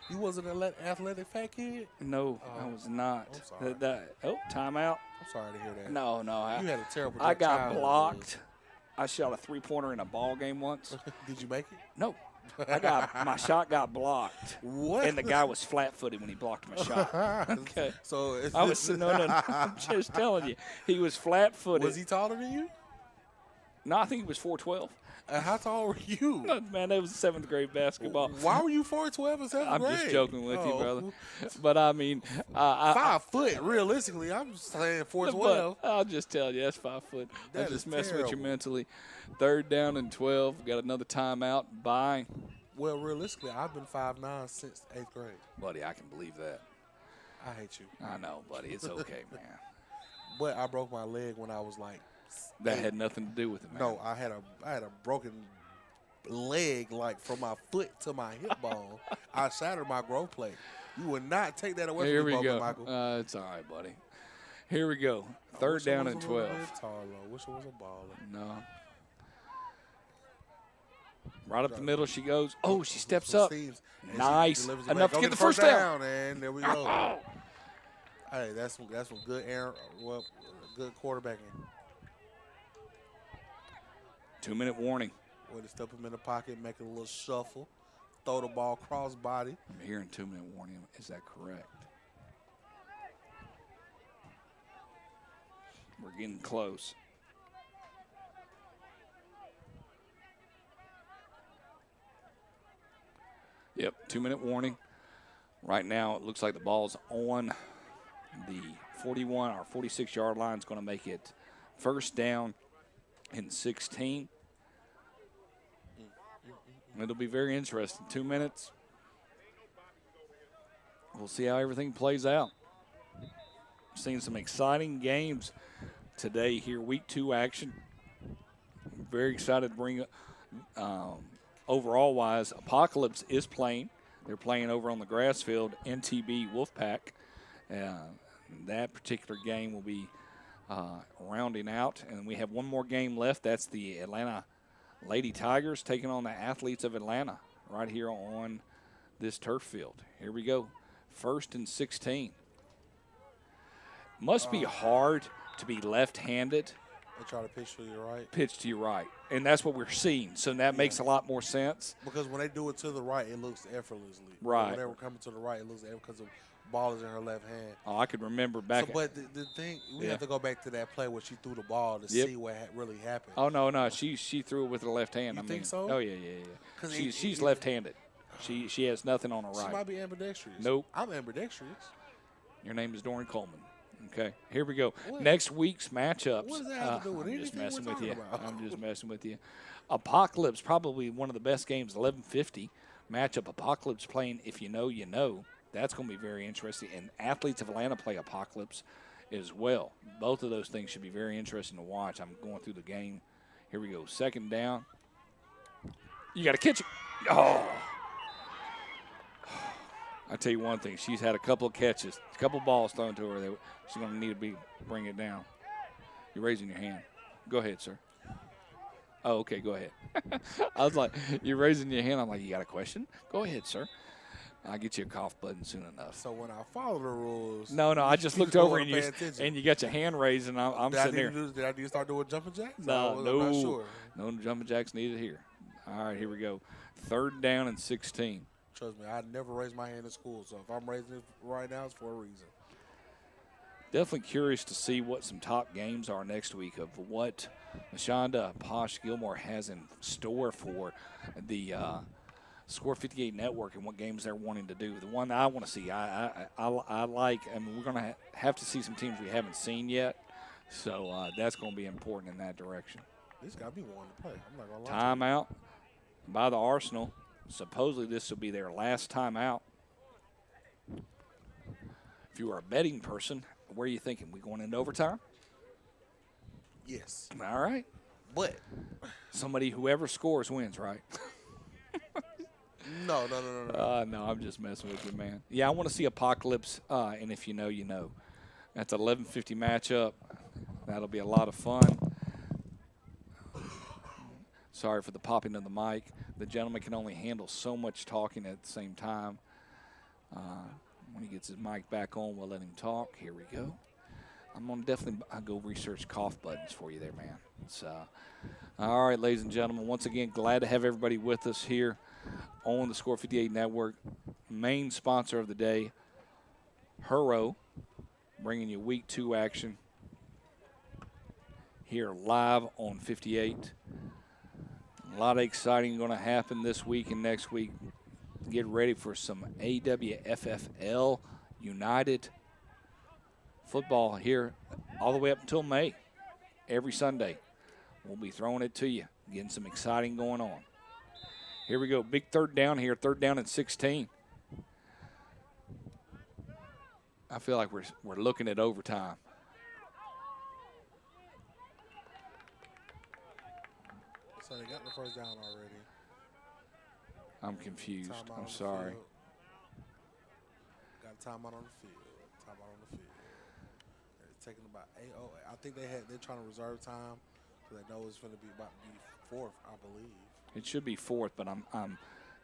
You wasn't an athletic fat kid? no, I was not. I'm sorry. Timeout. I'm sorry to hear that. No, You had a terrible I got childhood. blocked. I shot a three-pointer in a ball game once. Did you make it? No, my shot got blocked. What? And the guy was flat-footed when he blocked my shot. Okay. So it's I was no. I'm just telling you, he was flat-footed. Was he taller than you? No, I think he was 4'12". How tall were you? Man, that was seventh grade basketball. Why were you 4'12" in seventh I'm grade? just joking with you, Oh. brother. But I mean, I 5 foot, realistically. I'm saying 4'12". but I'll just tell you, that's 5 foot. I That just is messing with you terrible. mentally. Third down and 12. Got another timeout. Bye. Well, realistically, I've been 5'9" since 8th grade. Buddy, I can believe that. I hate you. I know, buddy. It's okay, man. But I broke my leg when I was like That had nothing to do with it, man. No, I had a broken leg, like from my foot to my hip bone. I shattered my growth plate. You would not take that away Here from me, we go. Michael. It's all right, buddy. Here we go. I Third wish I down was and a little 12. bit taller. Wish I was a baller. No. Right up the middle she goes. Oh, she steps Some up. seams, and she Nice. delivers it Enough back. to Go get the first down. And there we go. Hey, that's some good good quarterbacking. 2-minute warning. Way to step him in the pocket, make a little shuffle, throw the ball cross body. I'm hearing 2-minute warning. Is that correct? We're getting close. Yep, 2-minute warning. Right now, it looks like the ball's on the 41 or 46-yard line. Is going to make it first down and 16. It'll be very interesting. 2 minutes. We'll see how everything plays out. Seen some exciting games today here, week 2 action. Very excited to bring overall wise. Apocalypse is playing. They're playing over on the grass field, NTB Wolfpack. That particular game will be rounding out. And we have one more game left. That's the Atlanta Lady Tigers taking on the Athletes of Atlanta right here on this turf field. Here we go. First and 16. Must be hard to be left-handed, They try to pitch to your right. pitch to your right. And that's what we're seeing. So that makes a lot more sense. Because when they do it to the right, it looks effortlessly. Right. When they were coming to the right, it looks effortless because the ball is in her left hand. Oh, I could remember back. But the thing, we Yeah. have to go back to that play where she threw the ball to Yep. see what really happened. Oh, no. She threw it with her left hand. You think so? Oh, yeah. 'Cause She's left-handed. She has nothing on her She might right. be ambidextrous. Nope. I'm ambidextrous. Your name is Doreen Coleman. Okay, here we go. What? Next week's matchups. What does that have to do with I'm just anything we're messing with talking you. about? I'm just messing with you. Apocalypse, probably one of the best games, 11:50 matchup. Apocalypse playing If You Know, You Know. That's going to be very interesting. And Athletes of Atlanta play Apocalypse as well. Both of those things should be very interesting to watch. I'm going through the game. Here we go. Second down. You got to catch it. Oh. I tell you one thing. She's had a couple of catches, a couple of balls thrown to her that she's going to need to bring it down. You're raising your hand. Go ahead, sir. Oh, okay, go ahead. I was like, you're raising your hand. I'm like, you got a question? Go ahead, sir. I'll get you a cough button soon enough. So when I follow the rules, No, I just looked over and you got your hand raised, and I'm sitting there. Did I need to start doing jumping jacks? No, I'm not sure. No jumping jacks needed here. All right, here we go. 3rd down and 16. Trust me, I never raised my hand in school, so if I'm raising it right now, it's for a reason. Definitely curious to see what some top games are next week of what Mashonda Posh Gilmore has in store for the Score 58 Network and what games they're wanting to do. The one I want to see, I like. I mean, we're going to have to see some teams we haven't seen yet, so that's going to be important in that direction. This got me wanting to play. I'm not going to lie. Timeout by the Arsenal. Supposedly this will be their last timeout. If you are a betting person, where are you thinking? We going into overtime? Yes. All right. But Whoever scores wins, right? No. No, I'm just messing with you, man. Yeah, I want to see Apocalypse, and if you know, you know. That's an 11:50 matchup. That'll be a lot of fun. Sorry for the popping of the mic. The gentleman can only handle so much talking at the same time. When he gets his mic back on, we'll let him talk. Here we go. I'm going to definitely go research cough buttons for you there, man. All right, ladies and gentlemen, once again, glad to have everybody with us here on the Score 58 Network. Main sponsor of the day, Hurrow, bringing you Week 2 action here live on 58. A lot of exciting going to happen this week and next week. Get ready for some AWFFL United football here all the way up until May. Every Sunday, we'll be throwing it to you, getting some exciting going on. Here we go. Big 3rd down here, 3rd down and 16. I feel like we're looking at overtime. So they got the 1st down already. I'm confused. Timeout I'm on the sorry. field. Got a timeout on the field. Timeout on the field. It's taking about 8:08. I think they're trying to reserve time because they know it's going to be about to be 4th, I believe. It should be 4th, but I'm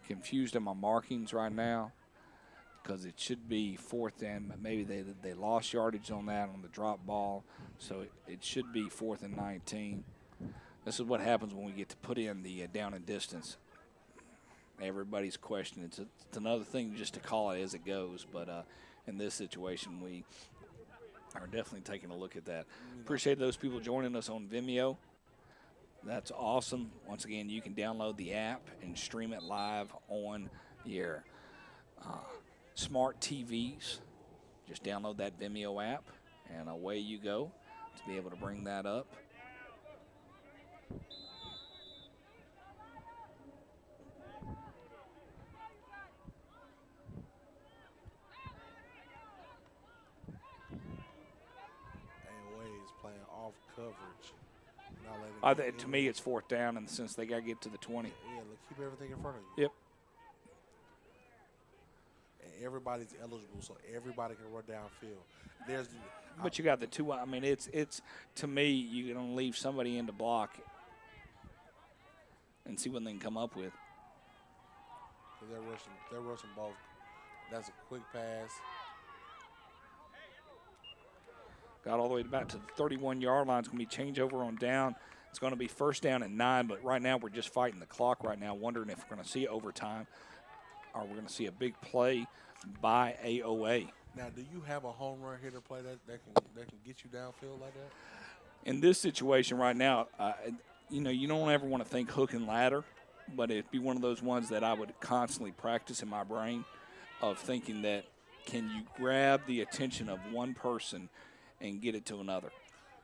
confused in my markings right now because it should be 4th and maybe they lost yardage on that on the drop ball, so it should be 4th and 19. This is what happens when we get to put in the down and distance. Everybody's questioning. It's another thing just to call it as it goes, but in this situation, we are definitely taking a look at that. Appreciate those people joining us on Vimeo. That's awesome. Once again, you can download the app and stream it live on your smart TVs. Just download that Vimeo app, and away you go to be able to bring that up. Playing off coverage. To me, it's 4th down, and since they got to get to the 20. Yeah, keep everything in front of you. Yep. And everybody's eligible, so everybody can run downfield. But you got the 2. I mean, it's to me, you're going to leave somebody in to block and see what they can come up with. They're rushing both. That's a quick pass. Got all the way back to the 31-yard line. It's going to be changeover on down. It's going to be 1st down and 9, but right now we're just fighting the clock right now, wondering if we're going to see overtime or we're going to see a big play by AOA. Now, do you have a home run hitter play that can get you downfield like that? In this situation right now, you don't ever want to think hook and ladder, but it'd be one of those ones that I would constantly practice in my brain of thinking that can you grab the attention of one person and get it to another.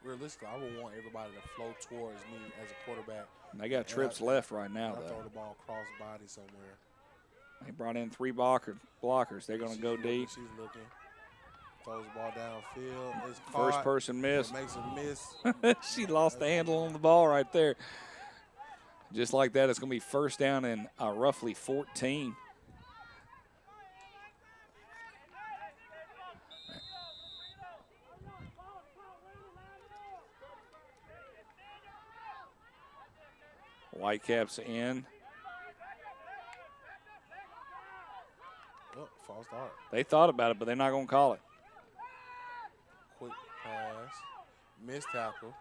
Realistically, I would want everybody to flow towards me as a quarterback. And they got trips left right now, though. Throw the ball cross body somewhere. They brought in 3 blockers. They're going to go deep. She's looking. Throws the ball downfield. It's First caught. person miss. Makes a miss. She lost the handle on the ball right there. Just like that, it's going to be 1st down and roughly 14. Whitecaps in. Oh, false start. They thought about it, but they're not going to call it. Quick pass. Missed tackle.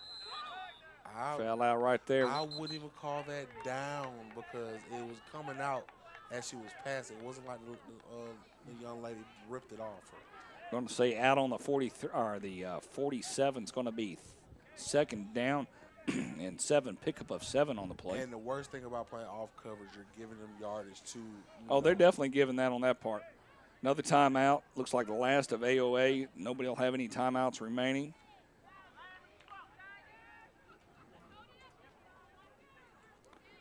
Fell out right there. I wouldn't even call that down because it was coming out as she was passing. It wasn't like the young lady ripped it off her. Going to say out on the 43 or the 47 is going to be second down and 7, pickup of 7 on the play. And the worst thing about playing off coverage, you're giving them yardage too. Oh, they're definitely giving that on that part. Another timeout. Looks like the last of AOA. Nobody will have any timeouts remaining.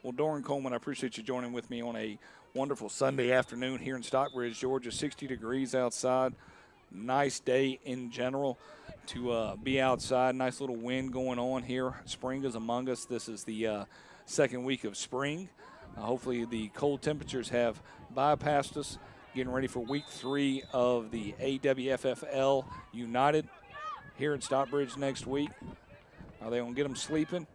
Well, Doran Coleman, I appreciate you joining with me on a wonderful Sunday afternoon here in Stockbridge, Georgia. 60 degrees outside. Nice day in general to be outside. Nice little wind going on here. Spring is among us. This is the second week of spring. Hopefully the cold temperatures have bypassed us. Getting ready for week 3 of the AWFFL United here in Stockbridge next week. Are they going to get them sleeping?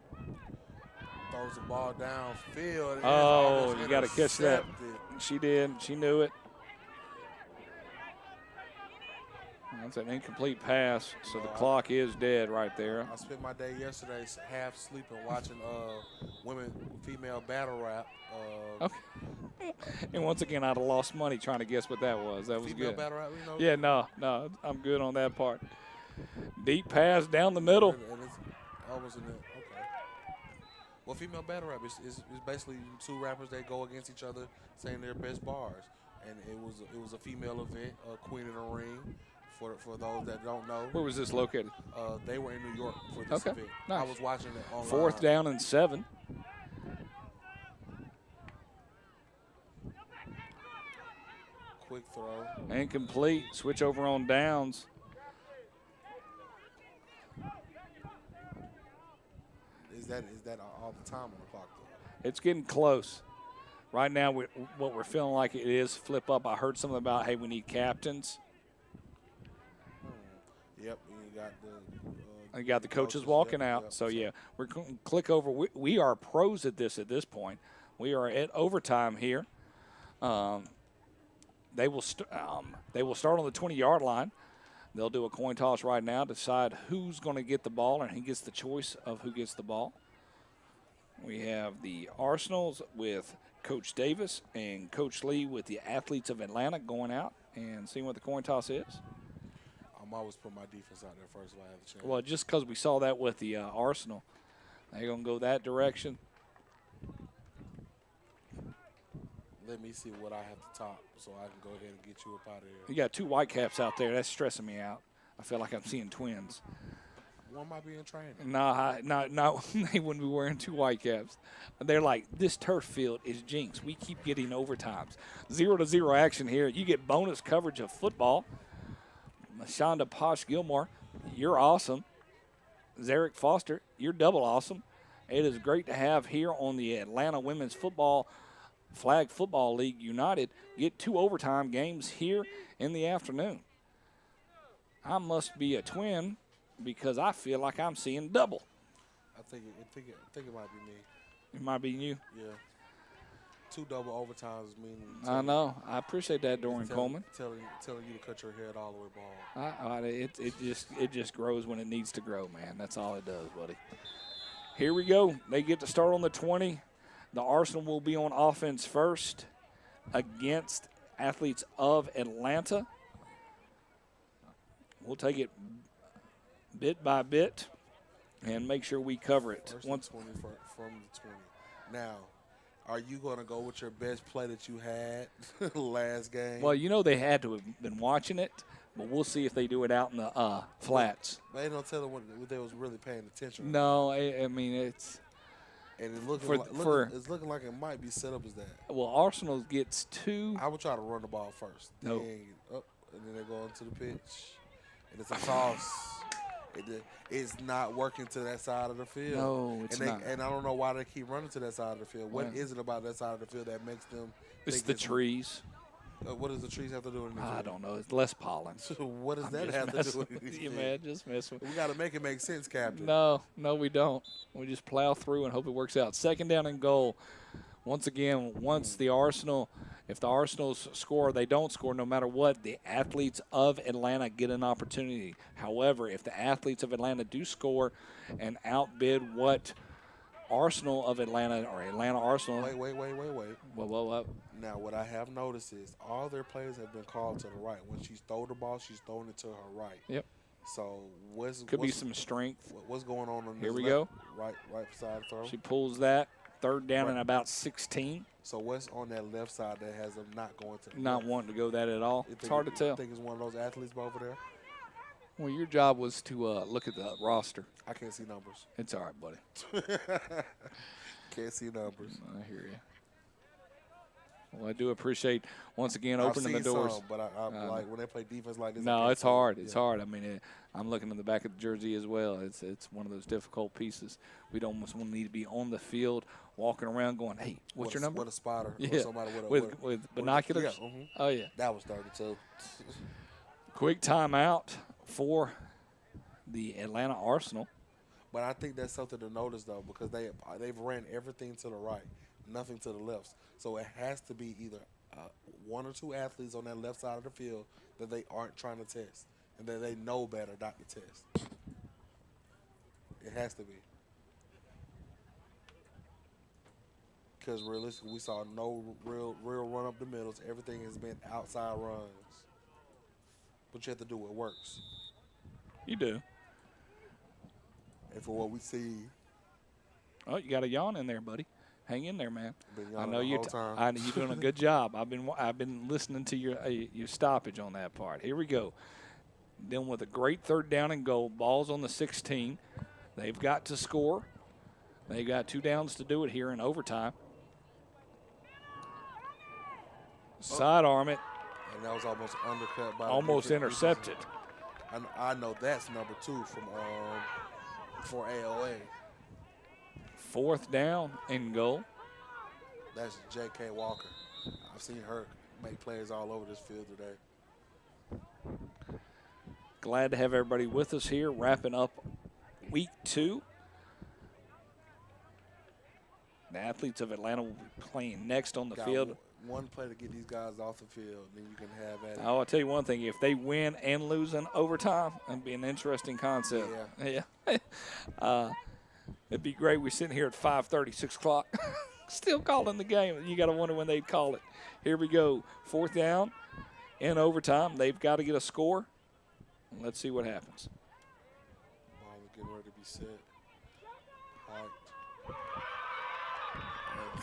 Throws the ball downfield. Oh, you got to catch that. She did. She knew it. That's an incomplete pass, so the clock is dead right there. I spent my day yesterday half sleeping watching female battle rap. Okay. And once again, I'd have lost money trying to guess what that was. That was female good. Battle rap, you know? Yeah, no, I'm good on that part. Deep pass down the middle. And it's almost in the okay. Well, female battle rap is basically two rappers that go against each other saying their best bars, and it was a female event, Queen of the Ring. For those that don't know. Where was this located? They were in New York for this event. Nice. I was watching it online. 4th down and 7. Quick throw. Incomplete. Switch over on downs. Is that all the time on the clock, though? It's getting close. Right now, what we're feeling like it is flip up. I heard something about, hey, we need captains. Yep, you got I got the coaches walking out. Yep. So, yeah, we're going to click over. We are pros at this point. We are at overtime here. They will start on the 20-yard line. They'll do a coin toss right now, decide who's going to get the ball, and he gets the choice of who gets the ball. We have the Arsenals with Coach Davis and Coach Lee with the Athletes of Atlanta going out and seeing what the coin toss is. I'm always put my defense out there first if I have a chance. Well, just because we saw that with the Arsenal, they're going to go that direction. Let me see what I have to top so I can go ahead and get you up out of here. You got 2 Whitecaps out there. That's stressing me out. I feel like I'm seeing twins. One might be in training. No, they wouldn't be wearing 2 Whitecaps. They're like, this turf field is jinx. We keep getting overtimes. 0-0 action here. You get bonus coverage of football. Shonda Posh Gilmore, you're awesome. Zarek Foster, you're double awesome. It is great to have here on the Atlanta Women's Flag Football League United get 2 overtime games here in the afternoon. I must be a twin because I feel like I'm seeing double. I think it might be me. It might be you. Yeah. 2 double overtimes meaning. I know. I appreciate that, Doran Coleman. Telling you to cut your head all the way bald. It just grows when it needs to grow, man. That's all it does, buddy. Here we go. They get to start on the 20. The Arsenal will be on offense first against Athletes of Atlanta. We'll take it bit by bit and make sure we cover it. First 20 from the 20. Now, are you going to go with your best play that you had last game? Well, you know they had to have been watching it, but we'll see if they do it out in the flats. They don't tell them what they was really paying attention. No, I mean it's. And it's looking like it might be set up as that. Well, Arsenal gets 2. I would try to run the ball first. No. And then they go into the pitch. And it's a toss. It's not working to that side of the field. No, it's not. And I don't know why they keep running to that side of the field. What is it about that side of the field that makes them It's think the trees. What does the trees have to do with anything? I don't know. It's less pollen. What does that have to do with anything? You, man, just mess with We got to make it make sense, Captain. No, we don't. We just plow through and hope it works out. Second down and goal. Once again, if the Arsenals score, they don't score no matter what. The athletes of Atlanta get an opportunity. However, if the athletes of Atlanta do score and outbid what Arsenal of Atlanta or Atlanta Arsenal. Wait. What? Now, what I have noticed is all their players have been called to the right. When she's thrown the ball, she's throwing it to her right. Yep. So Could be some strength. What's going on? Here we go. Right side throw. She pulls that. Third down and about 16. So what's on that left side that has them not going to the Not left? wanting to go that at all. It's hard to tell. I think it's one of those athletes over there. Well, your job was to look at the roster. I can't see numbers. It's all right, buddy. Can't see numbers. I hear you. Well, I do appreciate, once again, opening the doors. Some, but I like when they play defense like this. No, it's hard. It's hard. I mean, I'm looking in the back of the jersey as well. It's one of those difficult pieces. We'd almost need to be on the field, walking around going, hey, what's your number? With a spotter. Yeah, or somebody with binoculars. Yeah, Oh, yeah. That was 32. Quick timeout for the Atlanta Arsenal. But I think that's something to notice, though, because they've ran everything to the right, nothing to the left. So it has to be either one or two athletes on that left side of the field that they aren't trying to test and that they know better not to test. It has to be. Because realistically, we saw no real run up the middles. Everything has been outside runs. But you have to do what works. You do. And for what we see. Oh, you got a yawn in there, buddy. Hang in there, man. I know you're doing a good job. I've been listening to your stoppage on that part. Here we go. Then with a great third down and goal, ball's on the 16. They've got to score. They've got 2 downs to do it here in overtime. Sidearm it. And that was almost undercut by. Almost intercepted. I know that's number 2 from for AOA. 4th down and goal. That's J.K. Walker. I've seen her make plays all over this field today. Glad to have everybody with us here, wrapping up week 2. The athletes of Atlanta will be playing next on the field. One play to get these guys off the field, then you can have at it. I'll tell you one thing. If they win and lose in overtime, it'd be an interesting concept. Yeah. It'd be great. We're sitting here at 5:30, 6 o'clock, still calling the game. You got to wonder when they'd call it. Here we go. 4th down in overtime. They've got to get a score. Let's see what happens. Ball is getting ready to be set.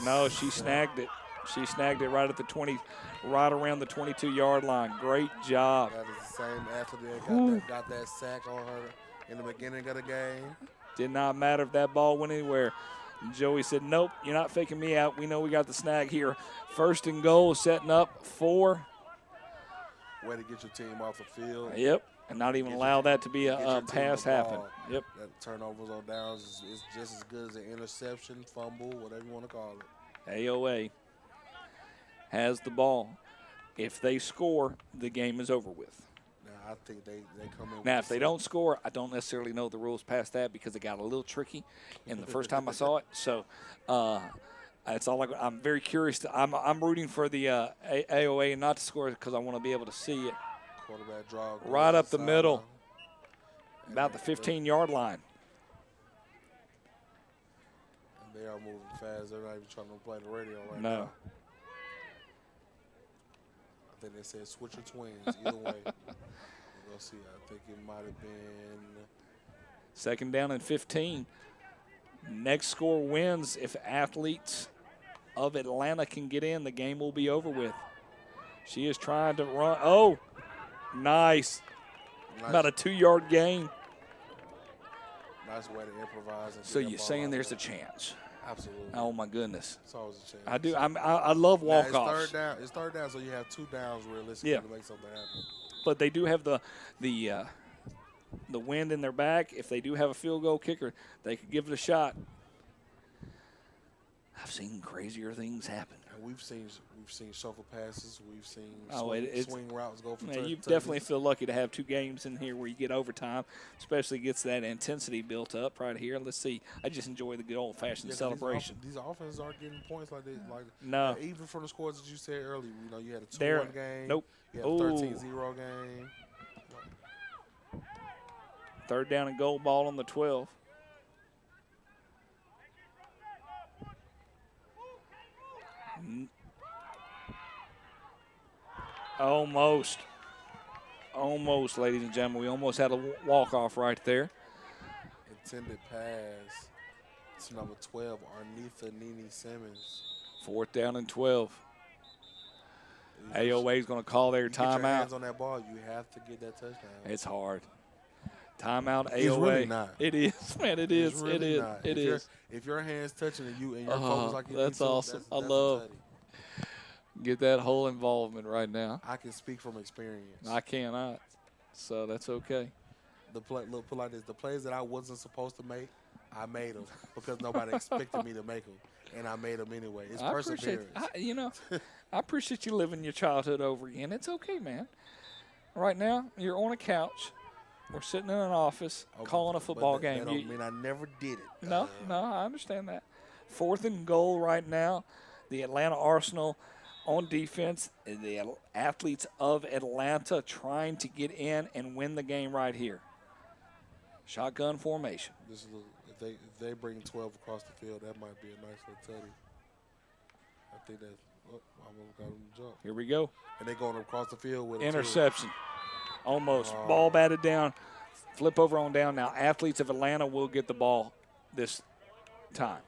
No, she snagged it. She snagged it right at the 20, right around the 22-yard line. Great job. That is the same athlete that got that sack on her in the beginning of the game. Did not matter if that ball went anywhere. Joey said, nope, you're not faking me out. We know we got the snag here. 1st and goal, setting up for. Way to get your team off the field. Yep, and not even allow that to be a pass happen. Yep. That turnovers on downs is just as good as an interception, fumble, whatever you want to call it. AOA has the ball. If they score, the game is over with. Now, I think they come in. Now, if they don't score, I don't necessarily know the rules past that because it got a little tricky in the first time I saw it. So that's all. I'm very curious. I'm rooting for the AOA not to score because I want to be able to see it. Quarterback draw. Right up the middle, about the 15-yard line. And they are moving fast. They're not even trying to play the radio right now. No. I think they said switcher twins. Either way. We'll see. I think it might have been. 2nd down and 15. Next score wins. If athletes of Atlanta can get in, the game will be over with. She is trying to run. Oh, nice. About a 2-yard gain. Nice way to improvise. So you're saying there's a chance? Absolutely. Oh, my goodness. It's always a chance. I do. I love walk-offs. It's third down, so you have 2 downs realistically to make something happen. But they do have the wind in their back. If they do have a field goal kicker, they could give it a shot. I've seen crazier things happen. And we've seen shuffle passes. We've seen swing routes go for you definitely feel lucky to have 2 games in here where you get overtime, especially gets that intensity built up right here. Let's see. I just enjoy the good old-fashioned celebration. These offenses aren't getting points like this. No. Even from the scores that you said earlier, you had a 2-1 game. Nope. You had a 13-0 game. 3rd down and goal, ball on the 12. Almost, ladies and gentlemen. We almost had a walk-off right there. Intended pass to number 12, Arnitha Nene Simmons. 4th down and 12. AOA is going to call their timeout. Get your hands on that ball. You have to get that touchdown. It's hard. Timeout, AOA. It's really not. It is, man. It is. Really it is. not. It is. If your hand's touching and you're focused like you that's awesome. I love. Get that whole involvement right now. I can speak from experience. I cannot, so that's okay. Put like this: the plays that I wasn't supposed to make, I made them because nobody expected me to make them, and I made them anyway. It's perseverance. I appreciate you living your childhood over again. It's okay, man. Right now, you're on a couch. We're sitting in an office calling a football game. That don't mean I never did it. No, I understand that. 4th and goal right now. The Atlanta Arsenal on defense. The athletes of Atlanta trying to get in and win the game right here. Shotgun formation. If they bring 12 across the field, that might be a nice little tutty. I think that's I almost got them to jump. Here we go. And they're going across the field with interception. Almost. Ball batted down. Flip over on down. Now, athletes of Atlanta will get the ball this time.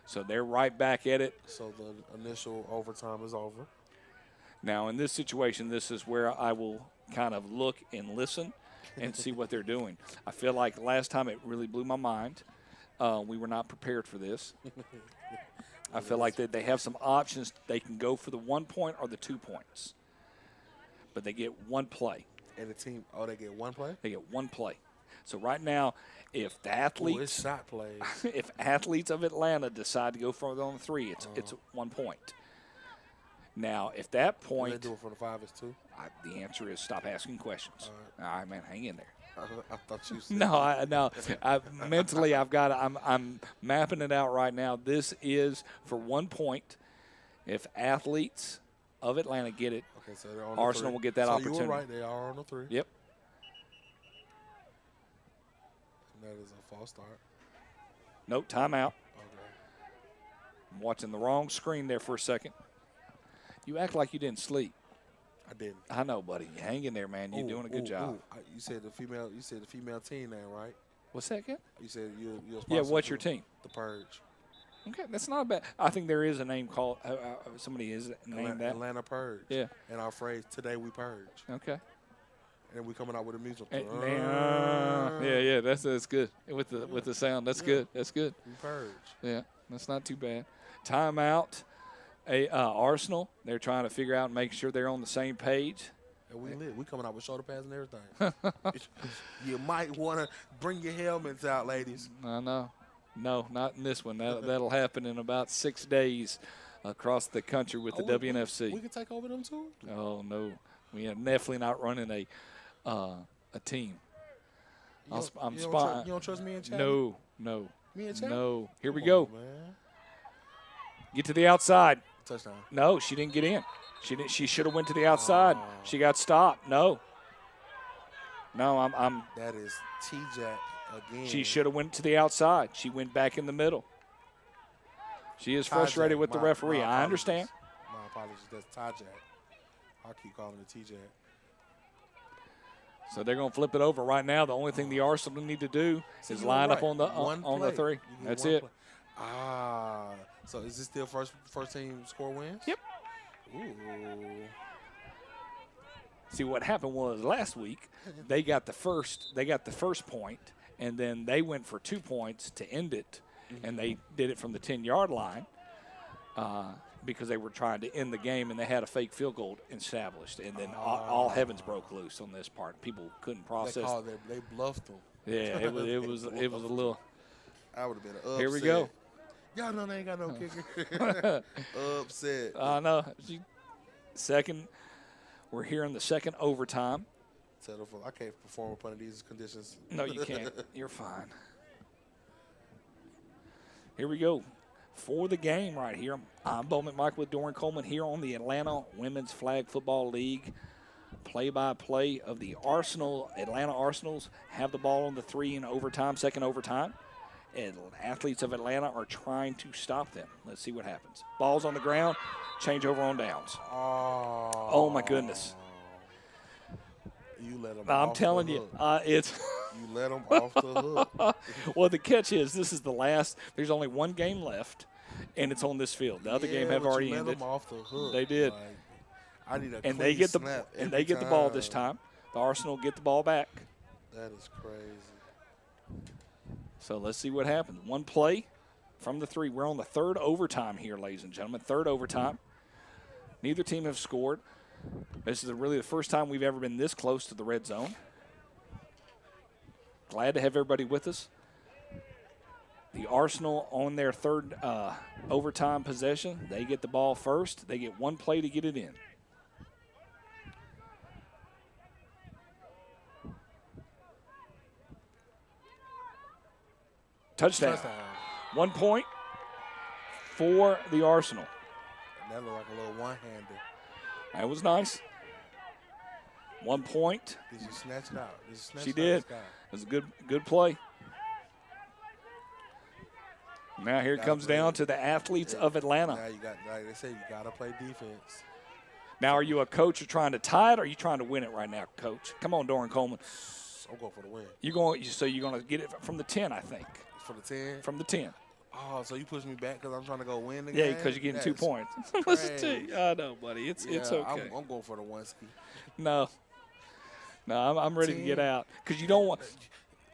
So they're right back at it. So the initial overtime is over. Now, in this situation, this is where I will kind of look and listen and see what they're doing. I feel like last time it really blew my mind. We were not prepared for this. I feel like that they have some options. They can go for the 1 point or the 2 points. But they get one play. And the team, they get one play? They get one play. So right now, if the athletes, it's shot plays. If athletes of Atlanta decide to go for it on the 3, it's 1 point. Now, if that point, they do it for the 5 is 2. The answer is stop asking questions. All right, man, hang in there. I thought you said no. Mentally, I'm mapping it out right now. This is for 1 point. If athletes of Atlanta get it, okay, so they're on Arsenal will get that opportunity. You were right. They are on the 3. Yep. And that is a false start. Nope, timeout. Okay. I'm watching the wrong screen there for a second. You act like you didn't sleep. I didn't. I know, buddy. Hang in there, man. You're doing a good job. You said the female team name, right? What's that again? You said you're yeah. What's your team? The Purge. Okay, that's not bad. I think there is a name called. Somebody is named that. Atlanta Purge. Yeah. And our phrase today we purge. Okay. And we coming out with a music. Yeah. That's good with the sound. That's good. That's good. We purge. Yeah, that's not too bad. Timeout. Arsenal. They're trying to figure out and make sure they're on the same page. And we coming out with shoulder pads and everything. You might want to bring your helmets out, ladies. I know. No, not in this one. That'll happen in about 6 days across the country with the WNFC. We can take over them too? Oh, no. We are definitely not running a team. You don't trust me and Chad? No. Me and Chad? No. Here we go. Man. Get to the outside. Touchdown. No, she didn't get in. She should have went to the outside. She got stopped. No, I'm. That is T-Jack again. She should have went to the outside. She went back in the middle. She is frustrated with the referee. I understand. My apologies. That's T-Jack. I'll keep calling it T-Jack. So they're going to flip it over right now. The only thing the Arsenal need to do is line up on the 3. That's it. So is this still first team score wins? Yep. Ooh. See, what happened was last week they got the first point, and then they went for 2 points to end it, and they did it from the 10-yard line because they were trying to end the game, and they had a fake field goal established, and then all heavens broke loose on this part. People couldn't process. They bluffed them. Yeah, it was a little. I would have been upset. Here we go. Y'all know they ain't got no kicker. Upset. I know. Second, we're here in the second overtime. Settle for. I can't perform up under these conditions. No, you can't. You're fine. Here we go. For the game right here, I'm Bo McMichael with Doran Coleman here on the Atlanta Women's Flag Football League. Play-by-play of the Atlanta Arsenals have the ball on the 3 in overtime, second overtime. And athletes of Atlanta are trying to stop them. Let's see what happens. Ball's on the ground, change over on downs. Oh my goodness. You let them I'm off telling the you, hook. it's You let them off the hook. well, the catch is this is the last. There's only one game left, and it's on this field. The other game have but already you ended. Let them off the hook. They did. Like, I need a And clean they get the snap and every they get the ball this time. The Arsenal get the ball back. That is crazy. So let's see what happens. One play from the 3. We're on the third overtime here, ladies and gentlemen. Third overtime. Neither team have scored. This is really the first time we've ever been this close to the red zone. Glad to have everybody with us. The Arsenal on their third overtime possession. They get the ball first. They get one play to get it in. Touchdown. 1 point for the Arsenal. That looked like a little one-hander. That was nice. 1 point. Did you snatch it out? She did. It was a good play. Now here it comes down to the athletes of Atlanta. Now you got, like they say, you got to play defense. Now, are you a coach or trying to tie it, or are you trying to win it right now, Coach? Come on, Doran Coleman. I'm going for the win. You're going to get it from the 10, I think. For the 10? From the 10. Oh, so you push me back because I'm trying to go win the Yeah, game? because you're getting 2 points. Listen to you. I know, buddy. It's okay. I'm going for the 1 ski. No, I'm ready to get out because you don't want.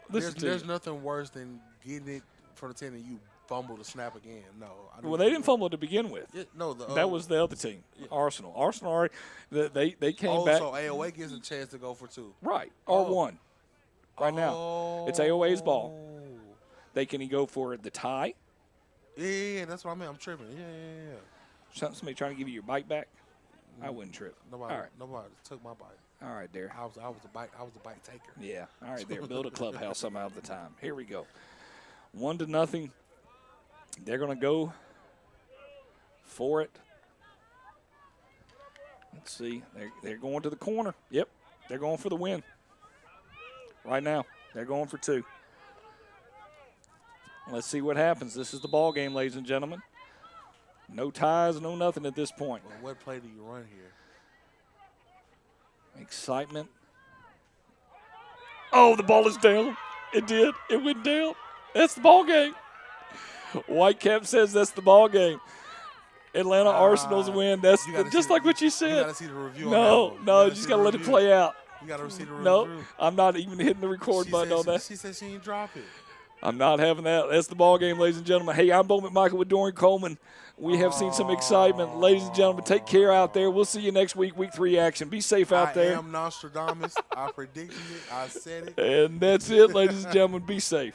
There's nothing worse than getting it for the 10 and you fumble the snap again. No. Well, they didn't fumble to begin with. No, that was the other team, Arsenal. Arsenal already they came back. So AOA gets a chance to go for 2. Right, or 1. Right now, it's AOA's ball. They can go for the tie. Yeah, that's what I mean. I'm tripping. Yeah. Somebody trying to give you your bike back? I wouldn't trip. Nobody All right. took my bike. All right, there. I was the bike taker. Yeah. All right, there. Build a clubhouse somehow at the time. Here we go. 1-0. They're going to go for it. Let's see. They're going to the corner. Yep. They're going for the win. Right now, they're going for 2. Let's see what happens. This is the ball game, ladies and gentlemen. No ties, no nothing at this point. Well, what play do you run here? Excitement. Oh, the ball is down. It did. It went down. That's the ball game. Whitecap says that's the ball game. Atlanta Arsenal's win. That's just like what you said. You got to see the review on that No, you just got to let it play out. You got to see the review. No, I'm not even hitting the record button on that. She said she didn't drop it. I'm not having that. That's the ball game, ladies and gentlemen. Hey, I'm Bo McMichael with Doran Coleman. We have seen some excitement. Ladies and gentlemen, take care out there. We'll see you next week, week 3 action. Be safe out there. I am Nostradamus. I predicted it. I said it. And that's it, ladies and gentlemen. Be safe.